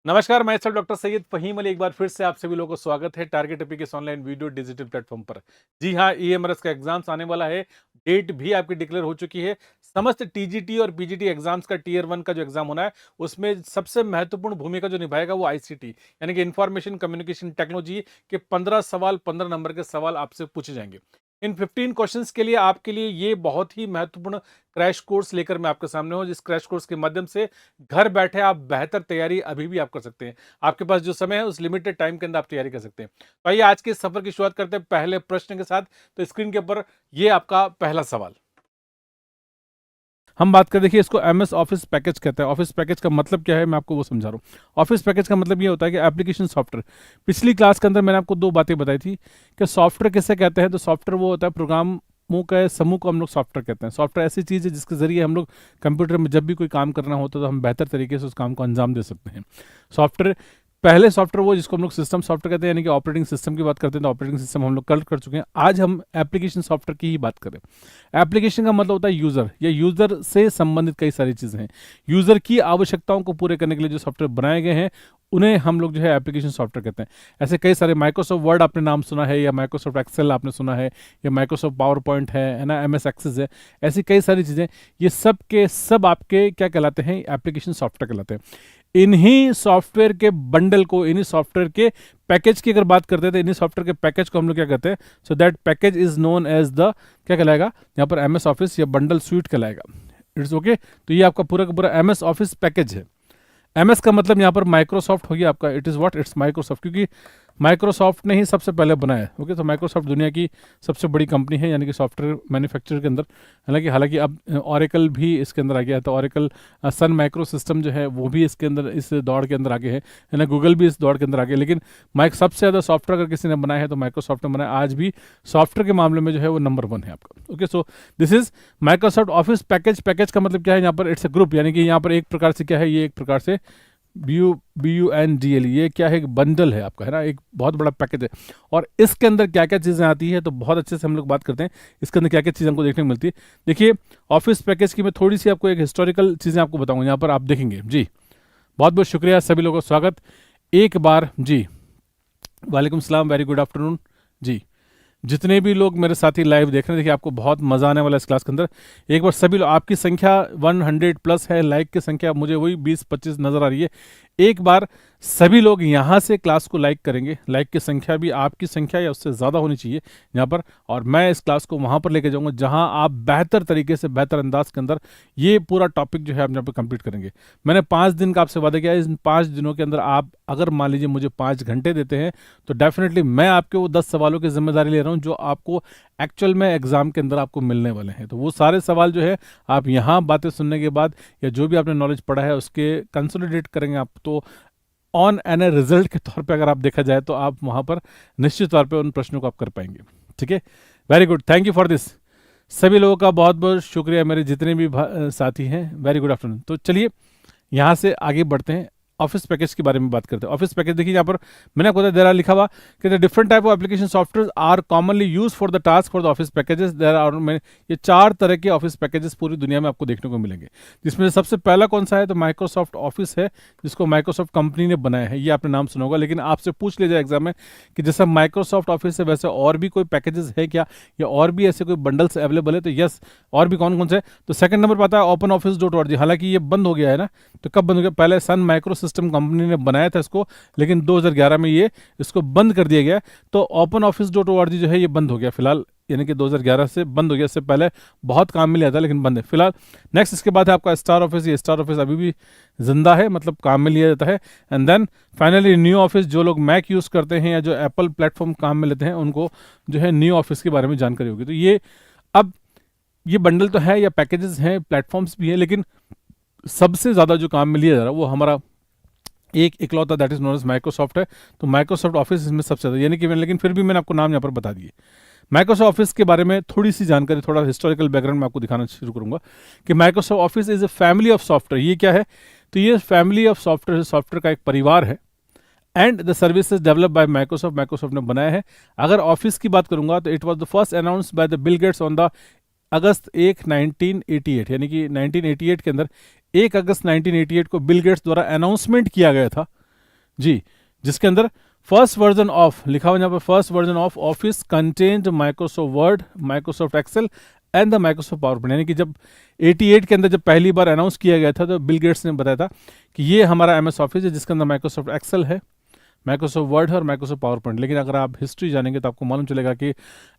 नमस्कार, मैं sir doctor Syed Faheem Ali एक बार फिर से आप सभी लोगों को स्वागत है टारगेट एपीकेस ऑनलाइन वीडियो डिजिटल प्लेटफॉर्म पर। जी हाँ, ईएमआरएस का एग्जाम्स आने वाला है। डेट भी आपकी डिक्लेयर हो चुकी है। समस्त टीजीटी और पीजीटी एग्जाम्स का टियर 1 का जो एग्जाम होना है, उसमें सबसे महत्वपूर्ण भूमिका जो निभाएगा वो आईसीटी यानी कि इंफॉर्मेशन कम्युनिकेशन टेक्नोलॉजी के 15 सवाल, 15 नंबर के सवाल आपसे पूछे जाएंगे। इन 15 क्वेश्चंस के लिए आपके लिए ये बहुत ही महत्वपूर्ण क्रैश कोर्स लेकर मैं आपके सामने हूँ, जिस क्रैश कोर्स के माध्यम से घर बैठे आप बेहतर तैयारी अभी भी आप कर सकते हैं। आपके पास जो समय है उस लिमिटेड टाइम के अंदर आप तैयारी कर सकते हैं। तो आइए आज के इस सफर की शुरुआत करते हैं पहले प्रश्न के साथ। तो स्क्रीन के ऊपर ये आपका पहला सवाल। हम बात करें, देखिए इसको एमएस ऑफिस पैकेज कहते हैं। ऑफिस पैकेज का मतलब क्या है, मैं आपको वो समझा रहा हूँ। ऑफिस पैकेज का मतलब ये होता है कि एप्लीकेशन सॉफ्टवेयर। पिछली क्लास के अंदर मैंने आपको दो बातें बताई थी कि सॉफ्टवेयर किसे कहते हैं। तो सॉफ्टवेयर वो होता है प्रोग्रामों का समूह को हम लोग सॉफ्टवेयर कहते हैं। सॉफ्टवेयर ऐसी चीज़ है जिसके जरिए हम लोग कंप्यूटर में जब भी कोई काम करना होता है तो हम बेहतर तरीके से उस काम को अंजाम दे सकते हैं। सॉफ्टवेयर पहले सॉफ्टवेयर वो जिसको हम लोग सिस्टम सॉफ्टवेयर कहते हैं, यानी कि ऑपरेटिंग सिस्टम की बात करते हैं तो ऑपरेटिंग सिस्टम हम लोग कल कर चुके हैं। आज हम एप्लीकेशन सॉफ्टवेयर की ही बात करें। एप्लीकेशन का मतलब होता है यूज़र, या यूज़र से संबंधित कई सारी चीज़ें हैं। यूज़र की आवश्यकताओं को पूरे करने के लिए जो सॉफ्टवेयर बनाए गए हैं उन्हें हम लोग जो है एप्लीकेशन सॉफ्टवेयर कहते हैं। ऐसे कई सारे, माइक्रोसॉफ्ट वर्ड आपने नाम सुना है, या माइक्रोसॉफ्ट एक्सेल आपने सुना है, या माइक्रोसॉफ्ट पावर पॉइंट है ना, एमएस एक्सेस है। ऐसी कई सारी चीज़ें, ये सब के सब आपके क्या कहलाते हैं, एप्लीकेशन सॉफ्टवेयर कहलाते हैं। इन्हीं सॉफ्टवेयर के बंडल को, इन्हीं सॉफ्टवेयर के पैकेज की अगर बात करते हैं तो इन्हीं सॉफ्टवेयर के पैकेज को हम लोग क्या कहते हैं, so that package is known as the, क्या कहलाएगा यहाँ पर, एमएस ऑफिस या बंडल स्वीट कहलाएगा। It's okay. तो ये आपका पूरा का पूरा एमएस ऑफिस पैकेज है। एमएस का मतलब यहाँ पर माइक्रोसॉफ्ट हो गया आपका। It is what, it's Microsoft, क्योंकि माइक्रोसॉफ्ट ने ही सबसे पहले बनाया है। ओके, तो माइक्रोसॉफ्ट दुनिया की सबसे बड़ी कंपनी है, यानी कि सॉफ्टवेयर मैन्युफैक्चर के अंदर। हालांकि अब ऑरेकल भी इसके अंदर आ गया है। तो ऑरेकल, सन माइक्रो सिस्टम जो है वो भी इसके अंदर, इस दौड़ के अंदर आगे है ना। गूगल भी इस दौड़ के अंदर आगे है। लेकिन सबसे ज़्यादा सॉफ्टवेयर अगर किसी ने बनाया है तो माइक्रोसॉफ्ट ने बनाया। आज भी सॉफ्टवेयर के मामले में जो है वो नंबर 1 है आपका। Okay, so this is Microsoft office package. Package का मतलब क्या है यहाँ पर, इट्स अ ग्रुप, यानी कि यहाँ पर एक प्रकार से क्या है, ये एक प्रकार से BUNDL, ये क्या है, एक बंडल है आपका, है ना, एक बहुत बड़ा पैकेज है। और इसके अंदर क्या क्या चीज़ें आती है तो बहुत अच्छे से हम लोग बात करते हैं इसके अंदर क्या क्या चीज़ें हमको देखने को मिलती है। देखिए, ऑफिस पैकेज की मैं थोड़ी सी आपको एक हिस्टोरिकल चीज़ें आपको बताऊंगा, यहाँ पर आप देखेंगे जी। बहुत बहुत शुक्रिया सभी लोगों का स्वागत एक बार जी। वालेकुम सलाम, वेरी गुड आफ्टरनून जी। जितने भी लोग मेरे साथी लाइव देख रहे हैं, देखिए आपको बहुत मज़ा आने वाला है इस क्लास के अंदर। एक बार सभी लोग, आपकी संख्या 100 प्लस है, लाइक की संख्या मुझे वही 20-25 नज़र आ रही है। एक बार सभी लोग यहाँ से क्लास को लाइक करेंगे। लाइक की संख्या भी आपकी संख्या या उससे ज़्यादा होनी चाहिए यहाँ पर, और मैं इस क्लास को वहाँ पर लेके जाऊँगा जहाँ आप बेहतर तरीके से, बेहतर अंदाज के अंदर ये पूरा टॉपिक जो है आप यहाँ पर कंप्लीट करेंगे। मैंने 5 दिन का आपसे वादा किया है। इन 5 दिनों के अंदर आप अगर मान लीजिए मुझे 5 घंटे देते हैं तो डेफिनेटली मैं आपके वो 10 सवालों की जिम्मेदारी ले रहा हूँ जो आपको एक्चुअल में एग्जाम के अंदर आपको मिलने वाले हैं। तो वो सारे सवाल जो है आप यहाँ बातें सुनने के बाद, या जो भी आपने नॉलेज पढ़ा है उसके कंसोलिडेट करेंगे आप। तो ऑन एन ए रिजल्ट के तौर पे अगर आप देखा जाए तो आप वहाँ पर निश्चित तौर पे उन प्रश्नों को आप कर पाएंगे। ठीक है, very good, thank you for this. सभी लोगों का बहुत बहुत शुक्रिया, मेरे जितने भी साथी हैं। Very good afternoon. तो चलिए यहाँ से आगे बढ़ते हैं, ऑफिस पैकेज के बारे में बात करते हैं। ऑफिस पैकेज देखिए, यहाँ पर मैंने आपको देर आर लिखा हुआ कि the different type of application software are commonly use for the task for the office packages. There are, ये 4 तरह के ऑफिस पैकेजेस पूरी दुनिया में आपको देखने को मिलेंगे, जिसमें सबसे पहला कौन सा है तो माइक्रोसॉफ्ट ऑफिस है, जिसको माइक्रोसॉफ्ट कंपनी ने बनाया है। ये आपने नाम सुना होगा, लेकिन आपसे पूछ लिया जाए एग्जाम में कि जैसा माइक्रोसॉफ्ट ऑफिस है वैसे और भी कोई पैकेजेस है क्या, या और भी ऐसे कोई बंडल्स अवेलेबल है, तो यस, और भी कौन कौन से है। तो सेकंड नंबर पर आता है ओपन ऑफिस .org। हालांकि ये बंद हो गया है ना, तो कब बंद हो गया, पहले सन माइक्रो सिस्टम कंपनी ने बनाया था इसको, लेकिन 2011 में ये इसको बंद कर दिया गया। तो ओपन ऑफिस .org जो है ये बंद हो गया फिलहाल, यानी कि 2011 से बंद हो गया। इससे पहले बहुत काम में लिया था लेकिन बंद है फिलहाल। नेक्स्ट इसके बाद है आपका स्टार ऑफिस। ये स्टार ऑफिस अभी भी जिंदा है, मतलब काम में लिया जाता है। And then finally new office, जो लोग मैक यूज़ करते हैं या जो एप्पल प्लेटफॉर्म काम में लेते हैं उनको जो है न्यू ऑफिस के बारे में जानकारी होगी। तो ये अब ये बंडल तो है या पैकेजेस हैं, प्लेटफॉर्म्स भी है, लेकिन सबसे ज़्यादा जो काम में लिया जा रहा है वो हमारा एक इकलौता, that is known as Microsoft है। तो माइक्रोसॉफ्ट ऑफिस इसमें सबसे ज़्यादा, यानी कि लेकिन फिर भी मैंने आपको नाम यहाँ पर बता दिए। माइक्रोसॉफ्ट ऑफिस के बारे में थोड़ी सी जानकारी, थोड़ा हिस्टोरिकल बैकग्राउंड में आपको दिखाना शुरू करूंगा कि Microsoft office is a family of software. ये क्या है, तो ये फैमिली ऑफ सॉफ्टवेयर का एक परिवार है। And the services develop by Microsoft, Microsoft ने बनाया है। अगर ऑफिस की बात करूंगा तो it was the first announced by the Bill Gates on the August 1, 1988, यानी कि 1988 के अंदर 1 अगस्त 1988 को बिल गेट्स द्वारा अनाउंसमेंट किया गया था जी, जिसके अंदर फर्स्ट वर्जन ऑफ लिखा हुआ यहाँ पर, first version of Office contained Microsoft Word, Microsoft Excel and the Microsoft PowerPoint. यानी कि जब 88 के अंदर जब पहली बार अनाउंस किया गया था तो बिल गेट्स ने बताया था कि ये हमारा एमएस ऑफिस है जिसके अंदर माइक्रोसॉफ्ट एक्सेल है, माइक्रोसॉफ्ट वर्ड है और माइक्रोसॉफ्ट पावर पॉइंट। लेकिन अगर आप हिस्ट्री जानेंगे तो आपको मालूम चलेगा कि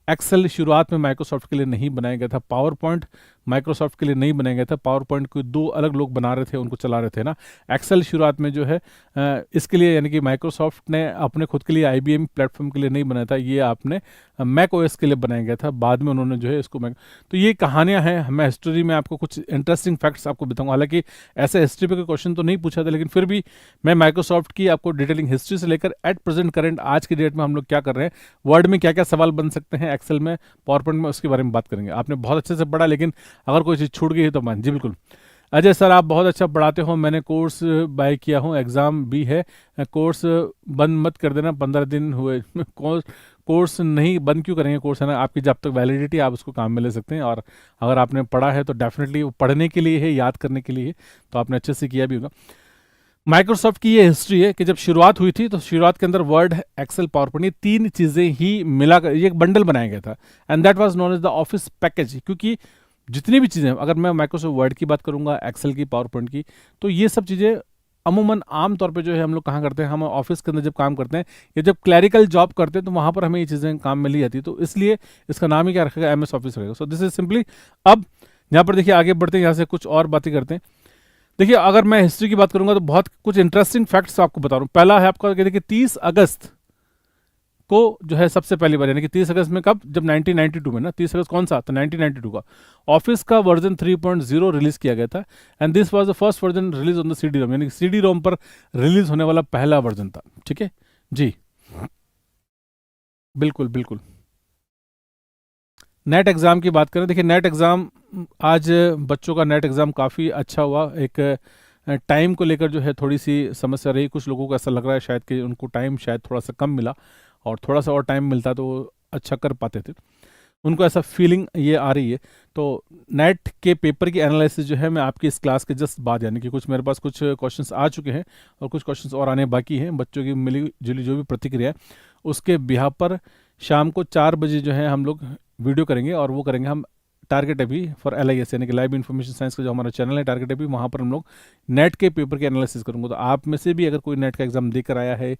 एक्सेल शुरुआत में माइक्रोसॉफ्ट के लिए नहीं बनाया गया था, पावर पॉइंट माइक्रोसॉफ्ट के लिए नहीं बनाया गया था। पावर पॉइंट को दो अलग लोग बना रहे थे, उनको चला रहे थे ना। एक्सेल शुरुआत में जो है इसके लिए, यानी कि माइक्रोसॉफ्ट ने अपने खुद के लिए आईबीएम प्लेटफॉर्म के लिए नहीं बनाया था, ये आपने मैक ओएस के लिए बनाया गया था। बाद में उन्होंने जो है इसको तो ये कहानियां हैं। मैं हिस्ट्री में आपको कुछ इंटरेस्टिंग फैक्ट्स आपको बताऊंगा। हालांकि ऐसे हिस्ट्री पे कोई क्वेश्चन तो नहीं पूछा था, लेकिन फिर भी मैं माइक्रोसॉफ्ट की आपको डिटेलिंग हिस्ट्री से लेकर एट प्रेजेंट करंट आज की डेट में हम लोग क्या कर रहे हैं, वर्ड में क्या क्या सवाल बन सकते हैं, एक्सेल में, पावर पॉइंट में, उसके बारे में बात करेंगे। आपने बहुत अच्छे से पढ़ा, लेकिन अगर कोई चीज़ छूट गई है तो मान जी बिल्कुल। अजय सर आप बहुत अच्छा पढ़ाते हो, मैंने कोर्स बाय किया हूँ, एग्ज़ाम भी है, कोर्स बंद मत कर देना, 15 दिन हुए। कोर्स नहीं बंद क्यों करेंगे, कोर्स है ना आपकी, जब तक वैलिडिटी आप उसको काम में ले सकते हैं। और अगर आपने पढ़ा है तो डेफिनेटली वो पढ़ने के लिए है, याद करने के लिए है, तो आपने अच्छे से किया भी होगा। माइक्रोसॉफ्ट की ये हिस्ट्री है कि जब शुरुआत हुई थी तो शुरुआत के अंदर वर्ड, एक्सेल, पावर पॉइंट, ये तीन चीज़ें ही मिलाकर ये एक बंडल बनाया गया था, and that was known as the office package. क्योंकि जितनी भी चीज़ें, अगर मैं माइक्रोसॉफ्ट वर्ड की बात करूंगा, एक्सेल की, पावर पॉइंट की, तो ये सब चीज़ें अमूमन आम तौर पे जो है हम लोग कहाँ करते हैं, हम ऑफिस के अंदर जब काम करते हैं या जब क्लैरिकल जॉब करते हैं तो वहाँ पर हमें ये चीज़ें काम में ली जाती है। तो इसलिए इसका नाम ही क्या रखेगा, एमएस ऑफिस रहेगा। So this is simply. अब यहाँ पर देखिए आगे बढ़ते हैं, यहाँ से कुछ और बातें करते हैं। देखिए अगर मैं हिस्ट्री की बात करूंगा तो बहुत कुछ इंटरेस्टिंग फैक्ट्स आपको बता रहा हूँ। पहला है आपका देखिए 30 अगस्त को जो है सबसे पहली बार, यानी कि 30 अगस्त में, कब, जब 1992 में ना, 30 अगस्त कौन सा, तो 1992 का ऑफिस का वर्जन 3.0 रिलीज किया गया था, and this was the first version release on the CD ROM, यानी कि सीडी रोम पर रिलीज होने वाला पहला वर्जन था। ठीक है जी, बिल्कुल बिल्कुल। नेट एग्ज़ाम की बात करें, देखिए नेट एग्ज़ाम, आज बच्चों का नेट एग्ज़ाम काफ़ी अच्छा हुआ। एक टाइम को लेकर जो है थोड़ी सी समस्या रही, कुछ लोगों को ऐसा लग रहा है शायद कि उनको टाइम शायद थोड़ा सा कम मिला, और थोड़ा सा और टाइम मिलता तो वो अच्छा कर पाते थे, उनको ऐसा फीलिंग ये आ रही है। तो नेट के पेपर की एनालिसिस जो है मैं आपकी इस क्लास के जस्ट बाद, यानी कि कुछ मेरे पास कुछ क्वेश्चंस आ चुके हैं और कुछ क्वेश्चंस और आने बाकी हैं, बच्चों की मिली जुली जो भी प्रतिक्रिया है उसके बिहाफ पर शाम को 4 बजे जो है हम लोग वीडियो करेंगे, और वो करेंगे हम टारगेट अभी फॉर LIS, यानी कि लाइव इन्फॉर्मेशन साइंस का जो हमारा चैनल है टारगेट अभी, वहाँ पर हम लोग नेट के पेपर की एनालिसिस करूँगा। तो आप में से भी अगर कोई नेट का एग्जाम देकर आया है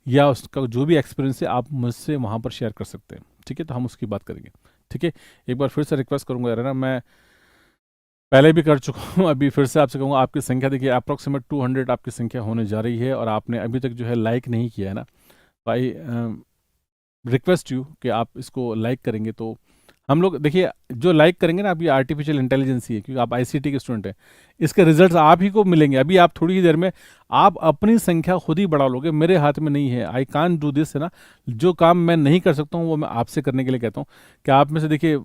या उसका जो भी एक्सपीरियंस है आप मुझसे वहाँ पर शेयर कर सकते हैं। ठीक है, तो हम उसकी बात करेंगे। ठीक है, एक बार फिर से रिक्वेस्ट करूँगा यार ना, मैं पहले भी कर चुका हूँ, अभी फिर से आपसे कहूँगा, आपकी संख्या देखिए अप्रॉक्सीमेट 200 आपकी संख्या होने जा रही है, और आपने अभी तक जो है लाइक नहीं किया है ना, भाई रिक्वेस्ट यू कि आप इसको लाइक करेंगे तो हम लोग, देखिए जो लाइक करेंगे ना, अभी आर्टिफिशियल इंटेलिजेंस ही है, क्योंकि आप ICT के स्टूडेंट हैं, इसके रिजल्ट्स आप ही को मिलेंगे। अभी आप थोड़ी ही देर में आप अपनी संख्या खुद ही बढ़ा लोगे, मेरे हाथ में नहीं है, आई कान डू दिस, है ना। जो काम मैं नहीं कर सकता हूँ वो मैं आपसे करने के लिए कहता हूँ कि आप में से देखिए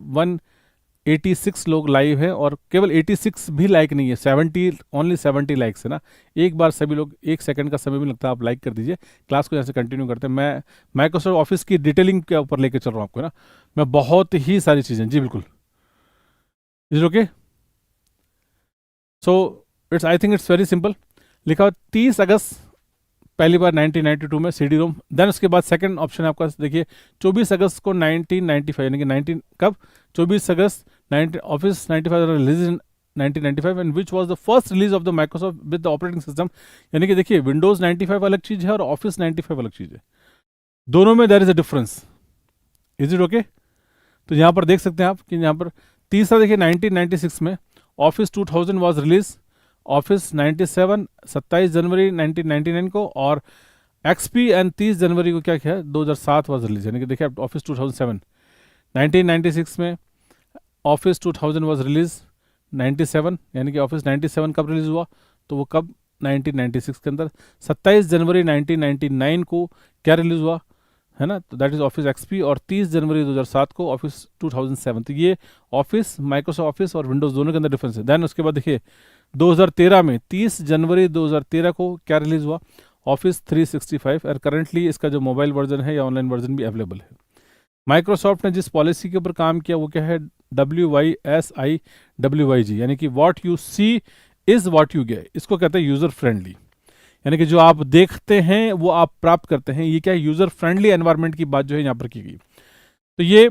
186 लोग लाइव हैं, और केवल 86 भी लाइक नहीं है, 70, ओनली 70 लाइक्स है ना। एक बार सभी लोग, 1 सेकंड का समय भी लगता है, आप लाइक कर दीजिए। क्लास को यहाँ से कंटिन्यू करते हैं। मैं माइक्रोसॉफ्ट ऑफिस की डिटेलिंग के ऊपर लेकर चल रहा हूँ आपको, है ना, मैं बहुत ही सारी चीज़ें, जी बिल्कुल। Is okay, so it's, I think it's very simple. लिखा हुआ 30 अगस्त पहली बार 1992 में CD रोम, देन उसके बाद सेकंड ऑप्शन है आपका, देखिए 24 अगस्त को 1995, यानी कि 19 कब, 24 August Office 95 release in 1995, and which was the first release of the Microsoft with the operating system. यानी कि देखिए विंडोज 95 अलग चीज़ है और ऑफिस 95 अलग चीज़ है, दोनों में there is a difference. Is it okay? तो यहाँ पर देख सकते हैं आप कि यहाँ पर तीसरा देखिए 1996 में ऑफिस 2000 वाज रिलीज, ऑफिस 97 27 जनवरी 1999 को, और XP एंड 30 जनवरी को क्या किया, 2007 वाज रिलीज। यानी कि देखिए ऑफिस 2007, 1996 में ऑफिस 2000 वाज रिलीज 97, यानी कि ऑफिस 97 कब रिलीज हुआ, तो वो कब, 1996 के अंदर। 27 जनवरी 1999 को क्या रिलीज हुआ, है ना, तो दैट इज ऑफिस XP, और 30 जनवरी 2007 को ऑफिस 2007। तो ये ऑफिस, माइक्रोसॉफ्ट ऑफिस और विंडोज दोनों के अंदर डिफरेंस है। देन उसके बाद देखिए 2013 में 30 जनवरी 2013 को क्या रिलीज हुआ, ऑफिस 365, और करंटली इसका जो मोबाइल वर्जन है या ऑनलाइन वर्जन भी अवेलेबल है। माइक्रोसॉफ्ट ने जिस पॉलिसी के ऊपर काम किया वो क्या है, WYSIWYG, यानी कि what you see is what you get. इसको कहते हैं यूजर फ्रेंडली, यानी कि जो आप देखते हैं वो आप प्राप्त करते हैं। ये क्या है, यूज़र फ्रेंडली एनवायरनमेंट की बात जो है यहाँ पर की गई। तो ये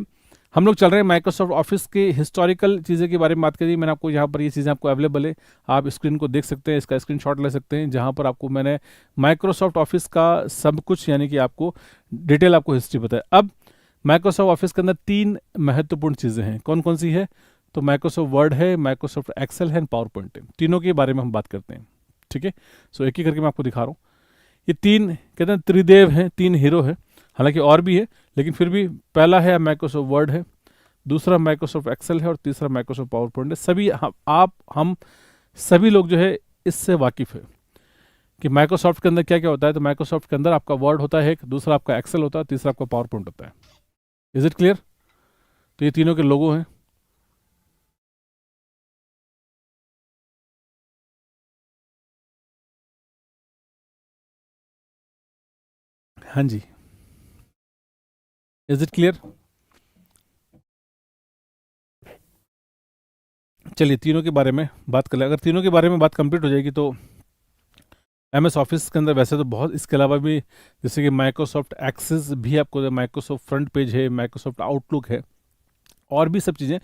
हम लोग चल रहे हैं माइक्रोसॉफ्ट ऑफिस के हिस्टोरिकल चीज़ें के बारे में बात करी। मैंने आपको यहाँ पर ये चीज़ें आपको अवेलेबल है, आप स्क्रीन को देख सकते हैं, इसका स्क्रीनशॉट ले सकते हैं, जहाँ पर आपको मैंने माइक्रोसॉफ्ट ऑफिस का सब कुछ यानी कि आपको डिटेल आपको हिस्ट्री बताया। अब माइक्रोसॉफ्ट ऑफिस के अंदर 3 महत्वपूर्ण चीज़ें हैं, कौन कौन सी है, तो माइक्रोसॉफ्ट वर्ड है, माइक्रोसॉफ्ट एक्सेल है, पावर पॉइंट है। तीनों के बारे में हम बात करते हैं, ठीक है। सो एक ही करके मैं आपको दिखा रहा हूँ। ये 3 कहते हैं त्रिदेव हैं, 3 हीरो हैं, हालांकि और भी है लेकिन फिर भी पहला है माइक्रोसॉफ्ट वर्ड है, दूसरा माइक्रोसॉफ्ट एक्सेल है और तीसरा माइक्रोसॉफ्ट पावर पॉइंट है। सभी हम सभी लोग जो है इससे वाकिफ़ है कि माइक्रोसॉफ्ट के अंदर क्या क्या होता है। तो माइक्रोसॉफ्ट के अंदर आपका वर्ड होता है एक, दूसरा आपका एक्सेल होता है, तीसरा आपका पावर पॉइंट होता है। Is it clear? तो ये तीनों के लोगो हैं। हाँ जी, इज इट क्लियर? चलिए तीनों के बारे में बात कर ले। अगर तीनों के बारे में बात कंप्लीट हो जाएगी तो MS ऑफिस के अंदर वैसे तो बहुत, इसके अलावा भी जैसे कि माइक्रोसॉफ्ट एक्सेस भी आपको, माइक्रोसॉफ्ट फ्रंट पेज है, माइक्रोसॉफ्ट आउटलुक है और भी सब चीज़ें,